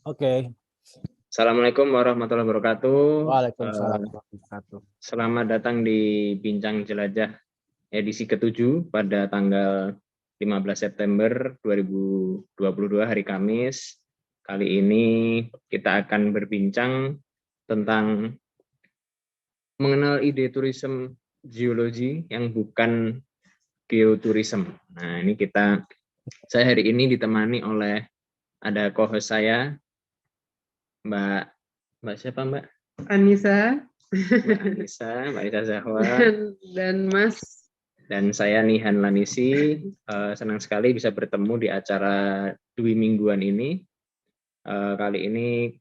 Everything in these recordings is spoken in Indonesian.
Oke. Assalamualaikum warahmatullahi wabarakatuh. Waalaikumsalam warahmatullahi wabarakatuh. Selamat datang di Bincang Jelajah edisi ke-7 pada tanggal 15 September 2022 hari Kamis. Kali ini kita akan berbincang tentang mengenal ide tourism geologi yang bukan geotourism. Nah, ini saya hari ini ditemani oleh ada co-host saya, Mbak siapa Mbak? Anissa. Mbak Anissa Zahwa. Dan Mas. Dan saya Nihan Lanisi. Senang sekali bisa bertemu di acara Dwi Mingguan ini. Kali ini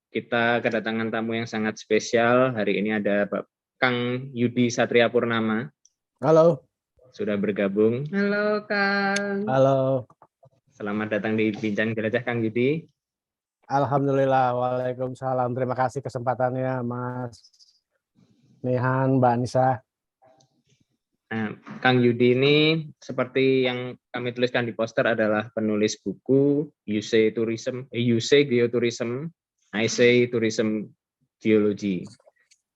kita kedatangan tamu yang sangat spesial. Hari ini ada Kang Yudi Satria Purnama. Halo. Sudah bergabung. Halo Kang. Halo. Selamat datang di Bincang Jelajah Kang Yudi. Alhamdulillah. Waalaikumsalam. Terima kasih kesempatannya Mas Nihan, Mbak Anissa. Nah, Kang Yudi ini seperti yang kami tuliskan di poster adalah penulis buku You Say Geotourism, I Say Tourism Geology.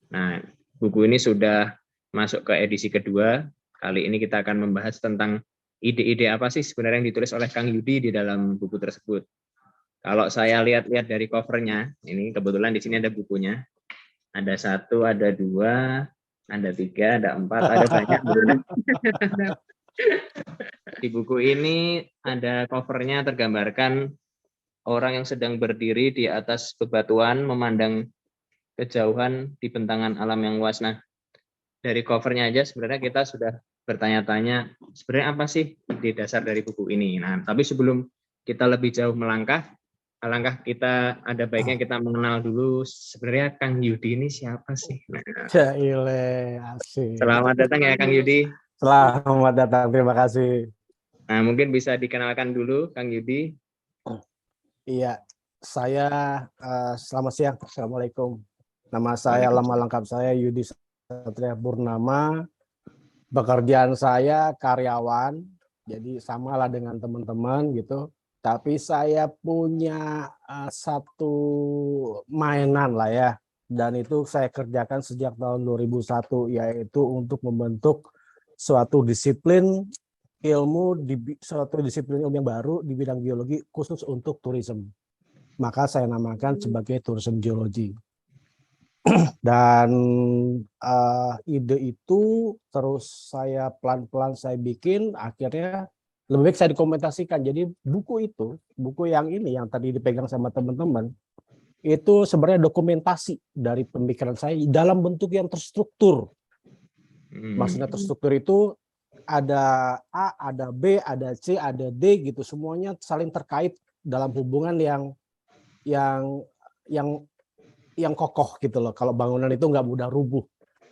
Nah, buku ini sudah masuk ke edisi kedua. Kali ini kita akan membahas tentang ide-ide apa sih sebenarnya yang ditulis oleh Kang Yudi di dalam buku tersebut. Kalau saya lihat-lihat dari covernya, ini kebetulan di sini ada bukunya. Ada 1, ada 2, ada 3, ada 4, ada banyak. Di buku ini ada covernya tergambarkan orang yang sedang berdiri di atas bebatuan memandang kejauhan di bentangan alam yang luas. Nah, dari covernya aja sebenarnya kita sudah bertanya-tanya sebenarnya apa sih di dasar dari buku ini. Nah, tapi sebelum kita lebih jauh alangkah kita ada baiknya kita mengenal dulu sebenarnya Kang Yudi ini siapa sih? Nah, asik. Selamat datang ya Kang Yudi. Selamat datang, terima kasih. Nah, mungkin bisa dikenalkan dulu Kang Yudi. Iya, saya selamat siang. Assalamualaikum. Nama saya, nama lengkap saya Yudi Satria Purnama. Pekerjaan saya karyawan, jadi samalah dengan teman-teman gitu. Tapi saya punya satu mainan lah ya, dan itu saya kerjakan sejak tahun 2001, yaitu untuk membentuk suatu disiplin ilmu yang baru di bidang geologi khusus untuk tourism. Maka saya namakan sebagai tourism geology. Dan ide itu terus saya pelan-pelan saya bikin, akhirnya lebih baik saya dokumentasikan. Jadi buku yang ini yang tadi dipegang sama teman-teman, itu sebenarnya dokumentasi dari pemikiran saya dalam bentuk yang terstruktur. Maksudnya terstruktur itu ada A, ada B, ada C, ada D gitu, semuanya saling terkait dalam hubungan yang kokoh gitu loh. Kalau bangunan itu nggak mudah rubuh.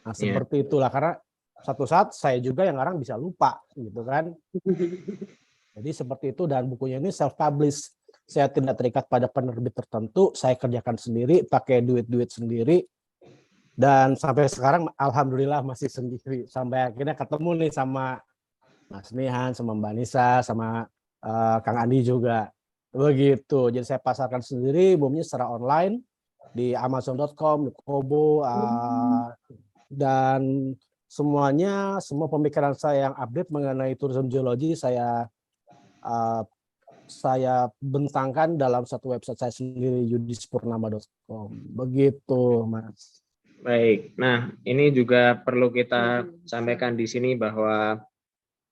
Nah, seperti itulah, karena satu saat saya juga yang orang bisa lupa gitu kan. Jadi seperti itu, dan bukunya ini self publish. Saya tidak terikat pada penerbit tertentu, saya kerjakan sendiri, pakai duit sendiri. Dan sampai sekarang alhamdulillah masih sendiri. Sampai akhirnya ketemu nih sama Mas Nihan, sama Mbak Anissa, sama Kang Andi juga. Begitu. Jadi saya pasarkan sendiri, umumnya secara online di Amazon.com, di Kobo, dan semua pemikiran saya yang update mengenai tourism geology saya bentangkan dalam satu website saya sendiri, yudispurnama.com. Begitu, Mas. Baik. Nah, ini juga perlu kita sampaikan di sini bahwa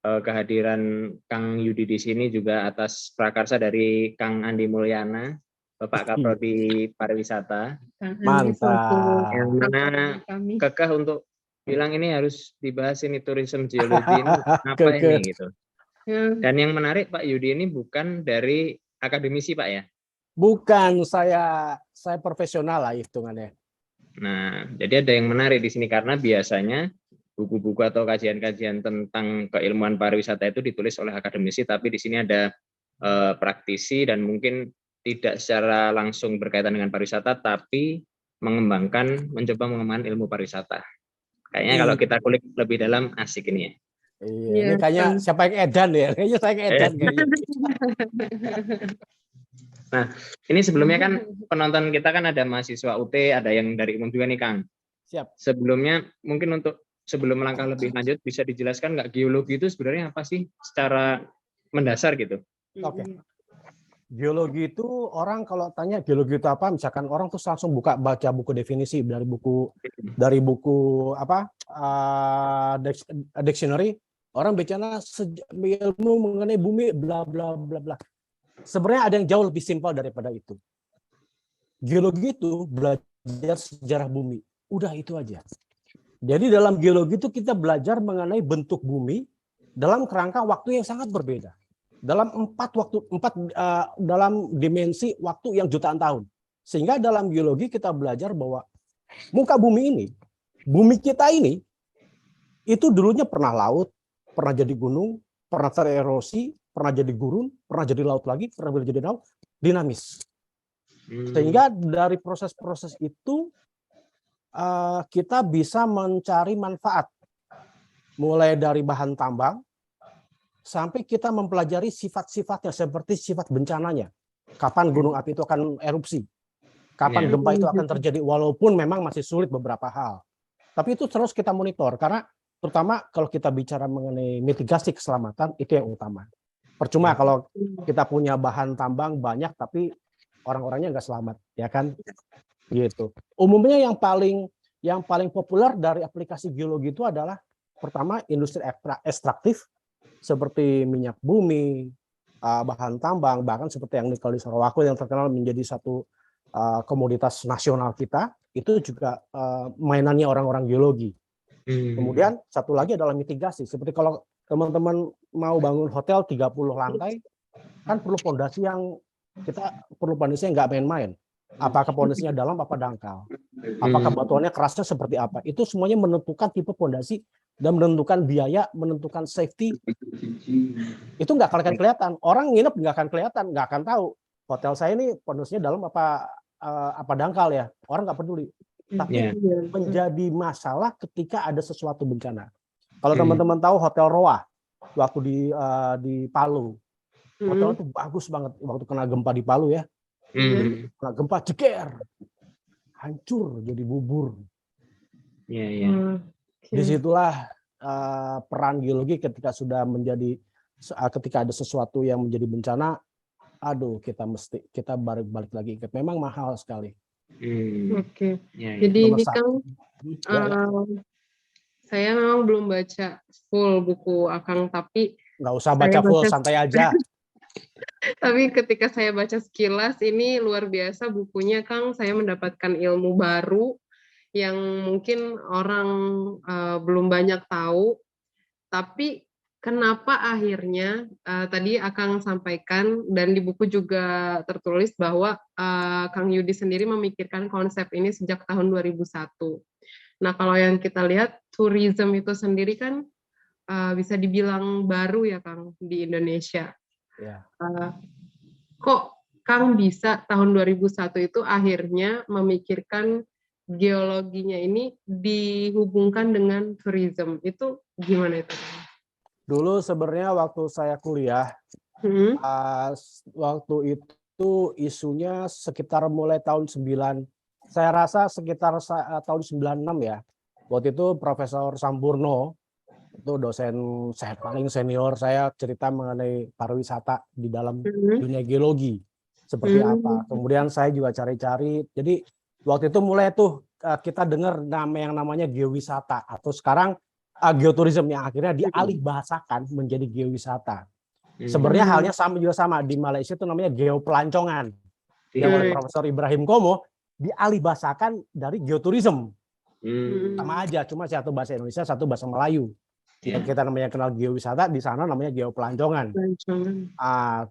kehadiran Kang Yudi di sini juga atas prakarsa dari Kang Andi Mulyana, Bapak Kaprodi Pariwisata. Mantap. Yang mana kekeh untuk bilang ini harus dibahas ini tourism geology ini apa ini gitu. Dan yang menarik Pak Yudi ini bukan dari akademisi Pak ya? Bukan, saya profesional lah hitungannya. Nah, jadi ada yang menarik di sini karena biasanya buku-buku atau kajian-kajian tentang keilmuan pariwisata itu ditulis oleh akademisi, tapi di sini ada praktisi dan mungkin tidak secara langsung berkaitan dengan pariwisata, tapi mencoba mengembangkan ilmu pariwisata. Kayaknya kalau kita kulik lebih dalam asik ini ya. Iya, ini kayaknya siapa yang edan ya? Kayaknya saya yang edan kayaknya. Ini sebelumnya kan penonton kita kan ada mahasiswa UT, ada yang dari umum juga nih Kang. Siap. Sebelumnya mungkin untuk sebelum melangkah lebih lanjut bisa dijelaskan nggak geologi itu sebenarnya apa sih secara mendasar gitu? Oke. Geologi itu orang kalau tanya geologi itu apa, misalkan orang tuh langsung baca buku definisi dari buku apa dictionary, orang bicara ilmu mengenai bumi bla bla bla bla. Sebenarnya ada yang jauh lebih simpel daripada itu. Geologi itu belajar sejarah bumi, udah itu aja. Jadi dalam geologi itu kita belajar mengenai bentuk bumi dalam kerangka waktu yang sangat berbeda. Dalam dalam dimensi waktu yang jutaan tahun. Sehingga dalam geologi kita belajar bahwa muka bumi ini, bumi kita ini, itu dulunya pernah laut, pernah jadi gunung, pernah tererosi, pernah jadi gurun, pernah jadi laut lagi, pernah jadi laut, dinamis. Sehingga dari proses-proses itu kita bisa mencari manfaat. Mulai dari bahan tambang, sampai kita mempelajari sifat-sifatnya seperti sifat bencananya. Kapan gunung api itu akan erupsi? Kapan gempa itu akan terjadi? Walaupun memang masih sulit beberapa hal. Tapi itu terus kita monitor karena terutama kalau kita bicara mengenai mitigasi keselamatan itu yang utama. Percuma kalau kita punya bahan tambang banyak tapi orang-orangnya nggak selamat, ya kan? Gitu. Umumnya yang paling populer dari aplikasi geologi itu adalah pertama industri ekstraktif seperti minyak bumi, bahan tambang, bahkan seperti yang nikel di Sarawak yang terkenal menjadi satu komoditas nasional kita, itu juga mainannya orang-orang geologi. Kemudian satu lagi adalah mitigasi. Seperti kalau teman-teman mau bangun hotel 30 lantai, kan perlu fondasi yang nggak main-main. Apakah fondasinya dalam apa dangkal? Apakah batuannya kerasnya seperti apa? Itu semuanya menentukan tipe fondasi dan menentukan biaya, menentukan safety. Itu nggak akan kelihatan. Orang nginep nggak akan kelihatan, nggak akan tahu. Hotel saya ini fondasinya dalam apa dangkal ya. Orang nggak peduli. Tapi menjadi masalah ketika ada sesuatu bencana. Kalau teman-teman tahu Hotel Roa waktu di Palu, hotel itu bagus banget waktu kena gempa di Palu ya. Kena gempa ceker, hancur jadi bubur. Disitulah peran geologi ketika ada sesuatu yang menjadi bencana, aduh kita balik lagi ingat memang mahal sekali. Jadi ini kan saya memang belum baca full buku Akang, tapi nggak usah baca full, santai aja. Tapi ketika saya baca sekilas ini luar biasa bukunya, Kang. Saya mendapatkan ilmu baru yang mungkin orang belum banyak tahu. Tapi kenapa akhirnya tadi Akang sampaikan dan di buku juga tertulis bahwa Kang Yudi sendiri memikirkan konsep ini sejak tahun 2001. Nah, kalau yang kita lihat tourism itu sendiri kan bisa dibilang baru ya Kang di Indonesia. Ya. Kok Kang bisa tahun 2001 itu akhirnya memikirkan geologinya ini dihubungkan dengan tourism, itu gimana itu? Dulu sebenarnya waktu saya kuliah, waktu itu isunya sekitar mulai tahun 9, saya rasa sekitar tahun 96 ya. Waktu itu Profesor Sampurno, itu dosen saya paling senior, saya cerita mengenai pariwisata di dalam dunia geologi seperti apa. Kemudian saya juga cari-cari. Jadi waktu itu mulai tuh kita dengar yang namanya geowisata atau sekarang geoturism yang akhirnya dialih bahasakan menjadi geowisata. Sebenarnya halnya sama di Malaysia itu namanya geopelancongan. Yang oleh Profesor Ibrahim Komo dialih bahasakan dari geoturism. Sama aja, cuma satu bahasa Indonesia, satu bahasa Melayu. Yang kita namanya kenal geowisata, di sana namanya geopelancongan.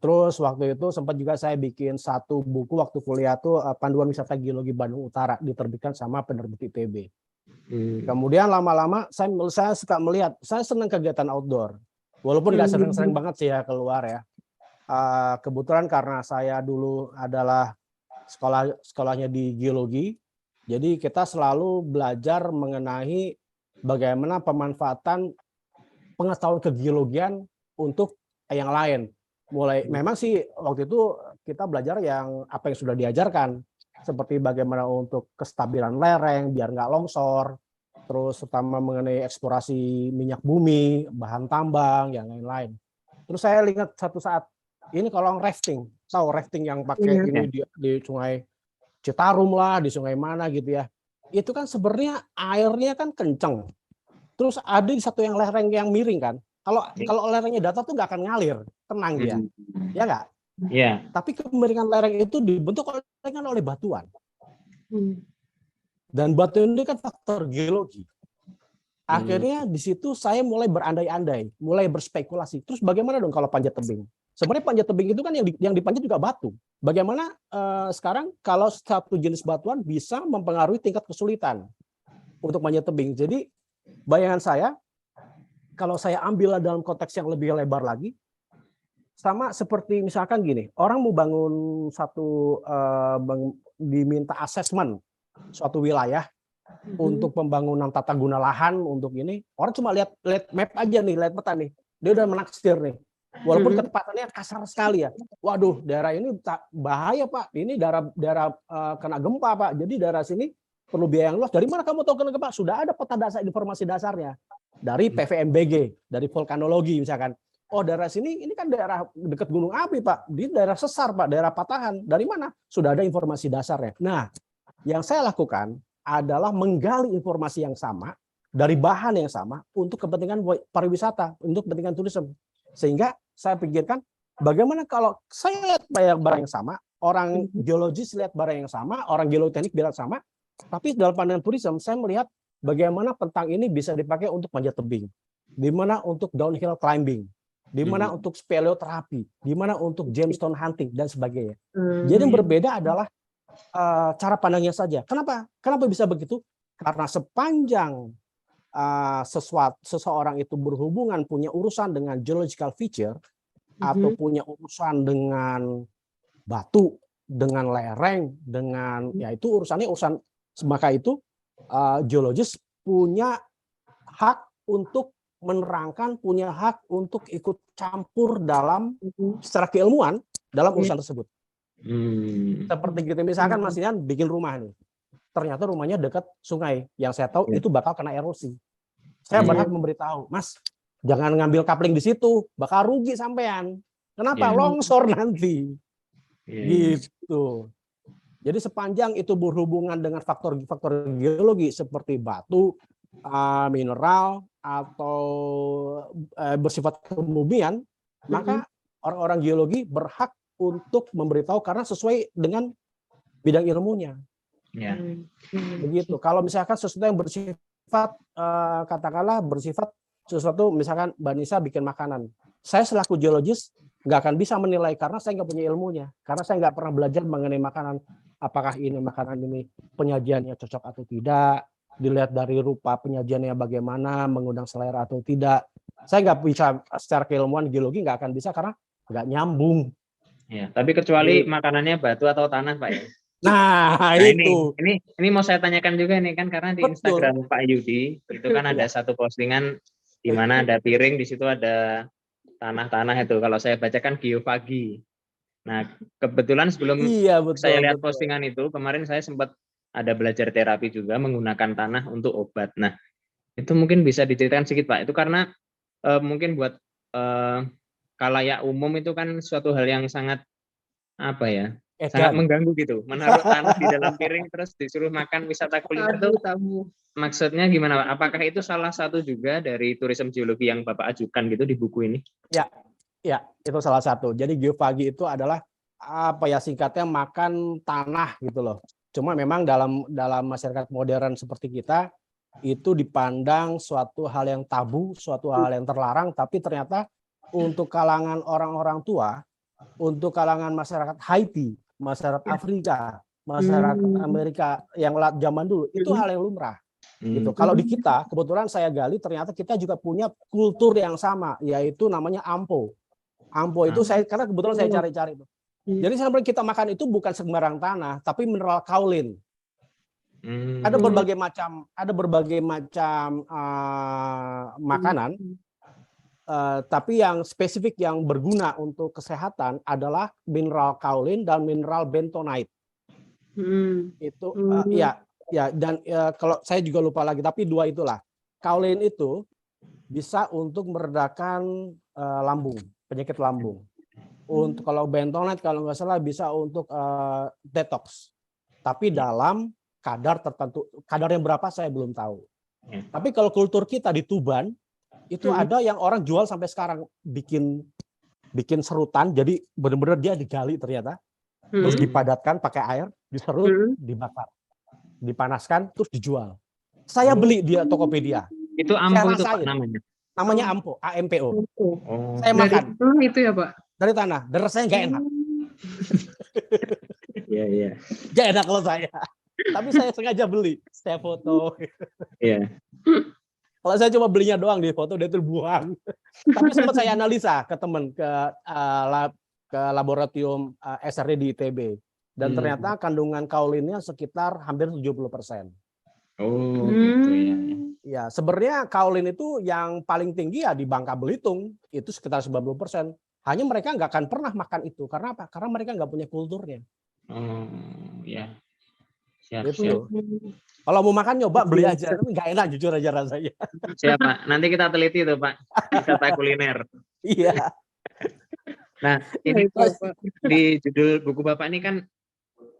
Terus waktu itu sempat juga saya bikin satu buku waktu kuliah tuh Panduan Wisata Geologi Bandung Utara, diterbitkan sama penerbit ITB. Kemudian lama-lama saya suka melihat, saya senang kegiatan outdoor. Walaupun nggak sering-sering banget sih ya keluar ya. Kebetulan karena saya dulu adalah sekolahnya di geologi, jadi kita selalu belajar mengenai bagaimana pemanfaatan pengetahuan kegeologian untuk yang lain. Memang sih waktu itu kita belajar yang apa yang sudah diajarkan, seperti bagaimana untuk kestabilan lereng biar nggak longsor, terus terutama mengenai eksplorasi minyak bumi, bahan tambang, yang lain-lain. Terus saya ingat satu saat ini kalau rafting, tahu rafting yang pakai ini di sungai Citarum lah, di sungai mana gitu ya. Itu kan sebenarnya airnya kan kenceng. Terus ada di satu yang lereng yang miring kan. Kalau lerengnya datar tuh nggak akan ngalir, tenang dia. Ya nggak? Iya. Tapi kemiringan lereng itu dibentuk oleh batuan. Dan batu ini kan faktor geologi. Akhirnya di situ saya mulai berandai-andai, mulai berspekulasi. Terus bagaimana dong kalau panjat tebing? Sebenarnya panjat tebing itu kan yang dipanjat juga batu. Bagaimana sekarang kalau satu jenis batuan bisa mempengaruhi tingkat kesulitan untuk panjat tebing. Jadi bayangan saya, kalau saya ambil dalam konteks yang lebih lebar lagi, sama seperti misalkan gini, orang mau bangun diminta asesmen suatu wilayah untuk pembangunan tata guna lahan untuk ini, orang cuma lihat map aja nih, lihat peta nih, dia udah menaksir nih. Walaupun ketepatannya kasar sekali ya. Waduh, daerah ini bahaya Pak. Ini daerah kena gempa Pak. Jadi daerah sini perlu biaya yang luas. Dari mana kamu tahu kena gempa? Sudah ada peta dasar informasi dasarnya dari PVMBG, dari vulkanologi misalkan. Oh daerah sini ini kan daerah dekat Gunung Api Pak. Di daerah sesar Pak, daerah patahan. Dari mana? Sudah ada informasi dasarnya. Nah, yang saya lakukan adalah menggali informasi yang sama dari bahan yang sama untuk kepentingan pariwisata, untuk kepentingan turisme. Sehingga saya pikirkan bagaimana kalau saya lihat barang yang sama, orang geologis lihat barang yang sama, orang geoteknik bilang sama, tapi dalam pandangan turisme saya melihat bagaimana pentang ini bisa dipakai untuk panjat tebing, di mana untuk downhill climbing, di mana untuk speleoterapi, di mana untuk gemstone hunting dan sebagainya. Jadi yang berbeda adalah cara pandangnya saja. Kenapa? Kenapa bisa begitu? Karena sepanjang seseorang itu berhubungan punya urusan dengan geological feature atau punya urusan dengan batu, dengan lereng, dengan ya itu urusannya maka itu geologis punya hak untuk menerangkan, punya hak untuk ikut campur dalam secara keilmuan dalam urusan tersebut. Seperti gitu misalkan Mas Ian bikin rumah nih. Ternyata rumahnya dekat sungai, yang saya tahu itu bakal kena erosi. Saya berhak memberitahu, Mas, jangan ngambil kapling di situ, bakal rugi sampean. Kenapa? Longsor nanti. Gitu. Jadi sepanjang itu berhubungan dengan faktor-faktor geologi seperti batu, mineral, atau bersifat kebumian, maka orang-orang geologi berhak untuk memberitahu karena sesuai dengan bidang ilmunya. Ya. Begitu. Kalau misalkan sesuatu yang bersifat katakanlah bersifat sesuatu, misalkan Mbak Nisa bikin makanan, saya selaku geologis nggak akan bisa menilai karena saya nggak punya ilmunya, karena saya nggak pernah belajar mengenai makanan, apakah ini makanan ini penyajiannya cocok atau tidak, dilihat dari rupa penyajiannya bagaimana, mengundang selera atau tidak. Saya nggak bisa secara keilmuan geologi, nggak akan bisa karena nggak nyambung. Ya, tapi kecuali makanannya batu atau tanah Pak ya. Nah itu. Ini mau saya tanyakan juga nih kan, karena di Instagram Pak Yudi itu kan ada satu postingan di mana ada piring, di situ ada tanah-tanah itu. Kalau saya bacakan geofagi. Nah, kebetulan sebelum saya lihat postingan itu, kemarin saya sempat ada belajar terapi juga menggunakan tanah untuk obat. Nah, itu mungkin bisa diceritakan sedikit Pak. Itu karena mungkin buat khalayak umum itu kan suatu hal yang sangat apa ya? Sangat mengganggu gitu, menaruh tanah di dalam piring terus disuruh makan wisata kuliner itu maksudnya gimana Pak? Apakah itu salah satu juga dari turisme geologi yang Bapak ajukan gitu di buku ini? Ya, itu salah satu. Jadi geofagi itu adalah apa ya, singkatnya makan tanah gitu loh. Cuma memang dalam masyarakat modern seperti kita itu dipandang suatu hal yang tabu, suatu hal yang terlarang, tapi ternyata untuk kalangan orang-orang tua, untuk kalangan masyarakat Haiti, masyarakat Afrika, masyarakat Amerika yang zaman dulu, itu hal yang lumrah. Gitu. Kalau di kita, kebetulan saya gali, ternyata kita juga punya kultur yang sama, yaitu namanya ampo. Ampo itu karena kebetulan saya cari-cari itu. Jadi sebenarnya kita makan itu bukan sembarang tanah, tapi mineral kaolin. Ada berbagai macam makanan Tapi yang spesifik yang berguna untuk kesehatan adalah mineral kaolin dan mineral bentonite. Itu ya dan kalau saya juga lupa lagi, tapi dua itulah. Kaolin itu bisa untuk meredakan lambung, penyakit lambung. Untuk kalau bentonite kalau nggak salah bisa untuk detox. Tapi dalam kadar tertentu, kadarnya berapa saya belum tahu. Tapi kalau kultur kita di Tuban itu ada yang orang jual sampai sekarang, bikin serutan, jadi benar-benar dia digali ternyata, terus dipadatkan pakai air, diserut, dibakar, dipanaskan, terus dijual. Saya beli di Tokopedia. Itu ampo itu Pak namanya. Namanya ampo, AMPO. Oh. Saya makan. Dari itu ya Pak? Dari tanah, dan rasanya nggak enak. Iya. Nggak enak kalau saya. Tapi saya sengaja beli, saya foto. Iya. Kalau saya cuma belinya doang di foto, dia terbuang. Tapi sempat saya analisa ke teman, ke laboratorium SRD di ITB. Dan ternyata kandungan kaulinnya sekitar hampir 70%. Oh, gitu ya. Ya, sebenarnya kaolin itu yang paling tinggi ya di Bangka Belitung, itu sekitar 90%. Hanya mereka nggak akan pernah makan itu. Karena apa? Karena mereka nggak punya kulturnya. Oh, ya. Siap. Kalau mau makan nyoba beli aja, tapi nggak enak jujur aja rasanya. Siap Pak, nanti kita teliti tuh Pak, wisata kuliner. Iya. Nah, ini di judul buku Bapak ini kan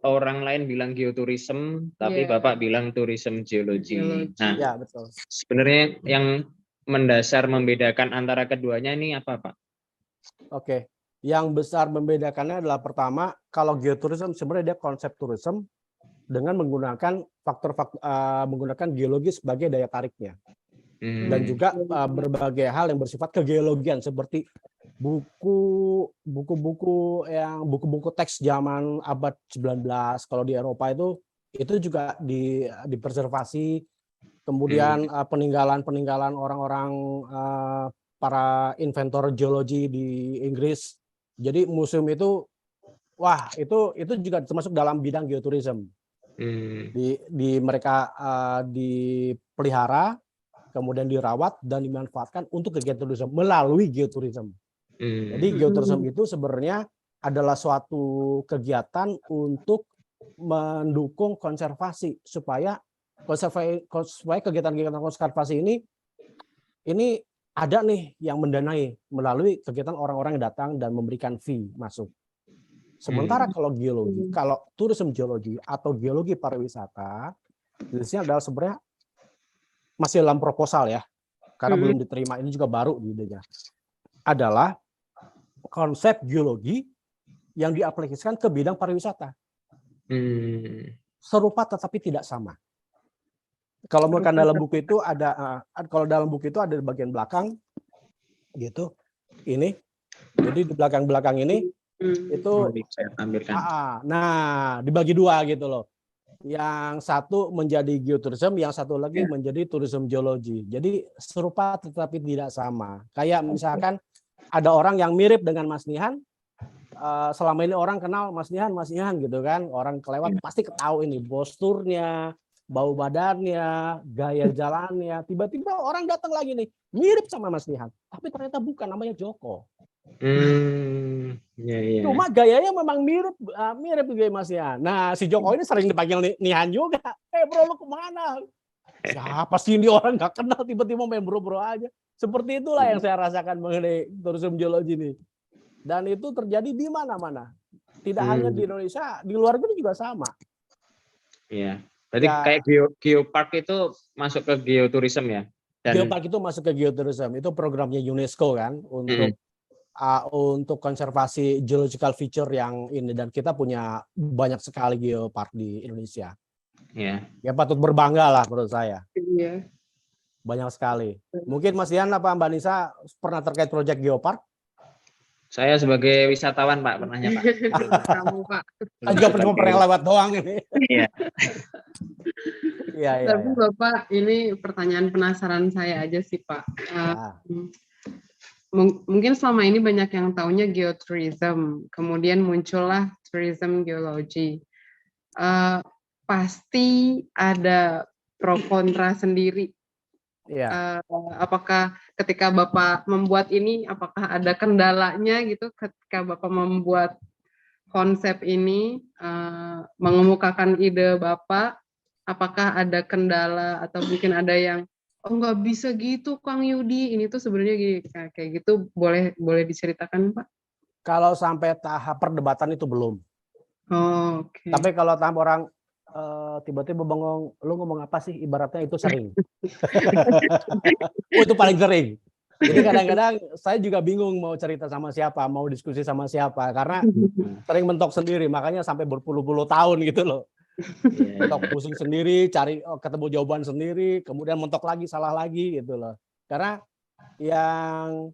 orang lain bilang geoturism, tapi Bapak bilang tourism geology. Nah, ya, betul. Sebenarnya yang mendasar membedakan antara keduanya ini apa Pak? Oke, yang besar membedakannya adalah pertama, kalau geoturism sebenarnya dia konsep tourism dengan menggunakan menggunakan geologi sebagai daya tariknya, dan juga berbagai hal yang bersifat kegeologian seperti buku-buku teks zaman abad 19 kalau di Eropa itu juga dipreservasi, kemudian peninggalan orang-orang para inventor geologi di Inggris. Jadi museum itu itu juga termasuk dalam bidang geoturism. Mereka dipelihara, kemudian dirawat dan dimanfaatkan untuk kegiatan turisme melalui geoturism. Jadi geoturism itu sebenarnya adalah suatu kegiatan untuk mendukung konservasi supaya kegiatan-kegiatan konservasi ini ada nih yang mendanai melalui kegiatan orang-orang yang datang dan memberikan fee masuk. Sementara kalau geologi, kalau tourism geologi atau geologi pariwisata, di sini adalah sebenarnya masih dalam proposal ya, karena belum diterima, ini juga baru idenya. Adalah konsep geologi yang diaplikasikan ke bidang pariwisata. Serupa tetapi tidak sama. Kalau bukan dalam buku itu ada, kalau dalam buku itu ada di bagian belakang, gitu. Ini, jadi di belakang ini itu, nah dibagi dua gitu loh. Yang satu menjadi geoturism, yang satu lagi menjadi tourism geologi. Jadi serupa tetapi tidak sama. Kayak misalkan ada orang yang mirip dengan Mas Nihan, selama ini orang kenal Mas Nihan gitu kan, orang kelewat pasti ketahui ini posturnya, bau badannya, gaya jalannya. Tiba-tiba orang datang lagi nih, mirip sama Mas Nihan, tapi ternyata bukan, namanya Joko. Cuma gayanya memang mirip gaya Mas Nihan. Nah, si Joko ini sering dipanggil Nihan juga. Bro, lu kemana? Siapa sih ini orang nggak kenal, tiba-tiba main bro-bro aja. Seperti itulah yang saya rasakan mengenai tourism geologi ini. Dan itu terjadi di mana-mana. Tidak hanya di Indonesia, di luar negeri juga sama. Iya. Berarti kayak geopark itu masuk ke geoturism ya? Geopark itu masuk ke geoturism. Itu programnya UNESCO kan untuk konservasi geological feature yang ini, dan kita punya banyak sekali geopark di Indonesia. Iya. Ya patut berbangga lah menurut saya. Iya. Banyak sekali. Mungkin Mas Dian apa Mbak Nisa pernah terkait proyek geopark? Saya sebagai wisatawan Pak, pernahnya Pak. Kamu Pak. Saya juga pernah lewat doang ini. Iya. Iya. Tapi Bapak, ini pertanyaan penasaran saya aja sih Pak. Mungkin selama ini banyak yang taunya geotourism, kemudian muncullah tourism geology. Pasti ada pro kontra sendiri Iya. Apakah ketika Bapak membuat ini, apakah ada kendalanya gitu ketika Bapak membuat konsep ini, mengemukakan ide Bapak, apakah ada kendala atau mungkin ada yang, oh nggak bisa gitu Kang Yudi, ini tuh sebenarnya gini, kayak gitu boleh diceritakan Pak? Kalau sampai tahap perdebatan itu belum. Oh, oke. Tapi kalau tahap orang tiba-tiba bengong, lu ngomong apa sih? Ibaratnya itu sering. Oh, itu paling sering. Jadi kadang-kadang saya juga bingung mau cerita sama siapa, mau diskusi sama siapa, karena sering mentok sendiri, makanya sampai berpuluh-puluh tahun gitu loh. Mentok pusing sendiri, cari ketemu jawaban sendiri, kemudian mentok lagi, salah lagi gitu loh. Karena yang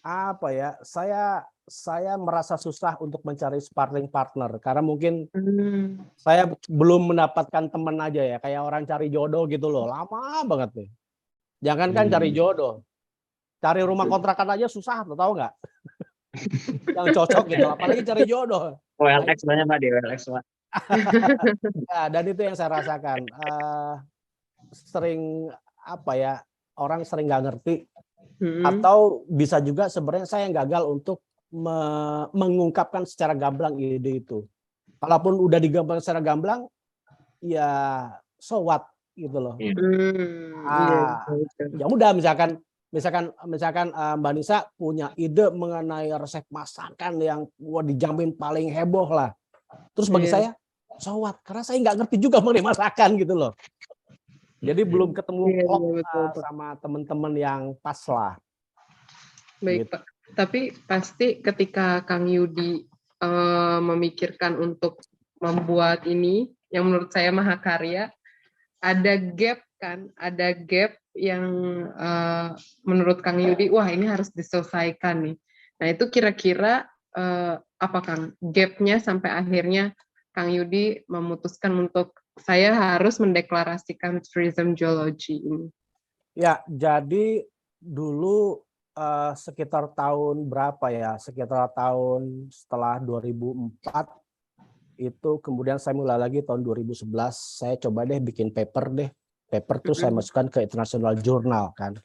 apa ya, saya merasa susah untuk mencari sparring partner karena mungkin saya belum mendapatkan teman aja ya, kayak orang cari jodoh gitu loh, lama banget nih. Jangankan cari jodoh, cari rumah kontrakan aja susah, tahu nggak? Yang cocok gitu, apalagi cari jodoh. OLX banyak Pak di OLX Pak. Ya, dan itu yang saya rasakan. Sering apa ya, orang sering nggak ngerti, atau bisa juga sebenarnya saya yang gagal untuk mengungkapkan secara gamblang ide itu. Kalaupun udah digamblang secara gamblang, ya so what gitu loh. Ya udah, misalkan Mbak Nisa punya ide mengenai resep masakan yang dijamin paling heboh lah. Terus bagi saya, so what? Karena saya nggak ngerti juga mengenai masakan gitu loh. Jadi belum ketemu klop sama teman-teman yang pas lah. Baik Pak, tapi pasti ketika Kang Yudi memikirkan untuk membuat ini, yang menurut saya mahakarya, ada gap kan, ada gap yang menurut Kang Yudi, wah ini harus diselesaikan nih. Nah itu kira-kira apa Kang, gapnya sampai akhirnya Kang Yudi memutuskan untuk saya harus mendeklarasikan tourism geology ini? Ya, jadi dulu sekitar tahun berapa ya? Sekitar tahun setelah 2004 itu kemudian saya mulai lagi tahun 2011 saya coba deh bikin paper deh. Paper tuh saya masukkan ke International Journal kan.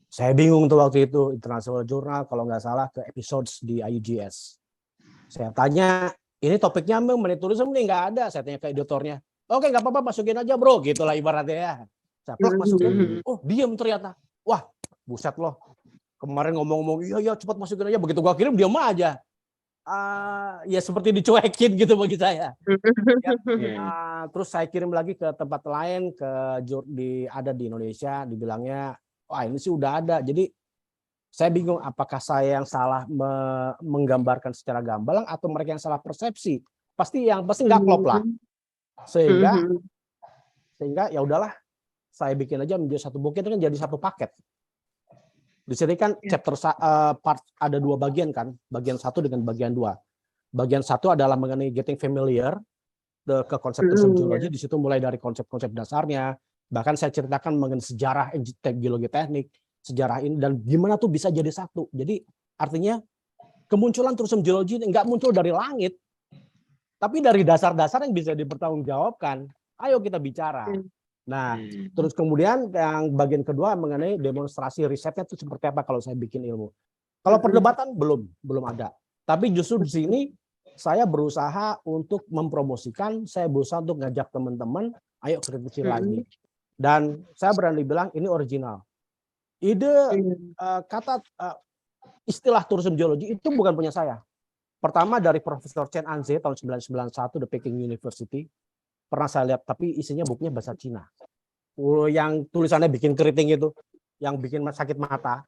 Saya bingung tuh waktu itu, International Journal kalau nggak salah ke episodes di IUGS. Saya tanya, ini topiknya mengenai tourism nih, nggak ada. Saya tanya ke editornya, oke nggak apa-apa masukin aja bro, gitulah ibaratnya ya. Saya plak masukin, oh diem ternyata. Wah buset loh, kemarin ngomong-ngomong iya cepat masukin aja, begitu gua kirim diam aja. Ya seperti dicuekin gitu bagi saya. Terus saya kirim lagi ke tempat lain, ada di Indonesia, dibilangnya wah ini sih udah ada. Jadi saya bingung apakah saya yang salah menggambarkan secara gamblang atau mereka yang salah persepsi. Pasti nggak klop lah. Sehingga ya udahlah, saya bikin aja menjadi satu buku, itu kan jadi satu paket. Di sini kan chapter part ada 2 bagian kan, bagian 1 dengan bagian 2. Bagian 1 adalah mengenai getting familiar ke konsep tourism geology. Di situ mulai dari konsep-konsep dasarnya, bahkan saya ceritakan mengenai sejarah geologi teknik, sejarah ini dan gimana tuh bisa jadi satu. Jadi artinya kemunculan tourism geology nggak muncul dari langit, tapi dari dasar-dasar yang bisa dipertanggungjawabkan. Ayo kita bicara. Nah, terus kemudian yang bagian kedua mengenai demonstrasi risetnya itu seperti apa kalau saya bikin ilmu. Kalau perdebatan belum ada. Tapi justru di sini saya berusaha untuk mempromosikan, saya berusaha untuk ngajak teman-teman, ayo kritisi lagi. Dan saya berani bilang ini original. Ide istilah tourism geology itu bukan punya saya. Pertama dari Profesor Chen Anze tahun 1991 The Peking University. Pernah saya lihat, tapi isinya bukunya bahasa Cina. Yang tulisannya bikin keriting itu, yang bikin sakit mata.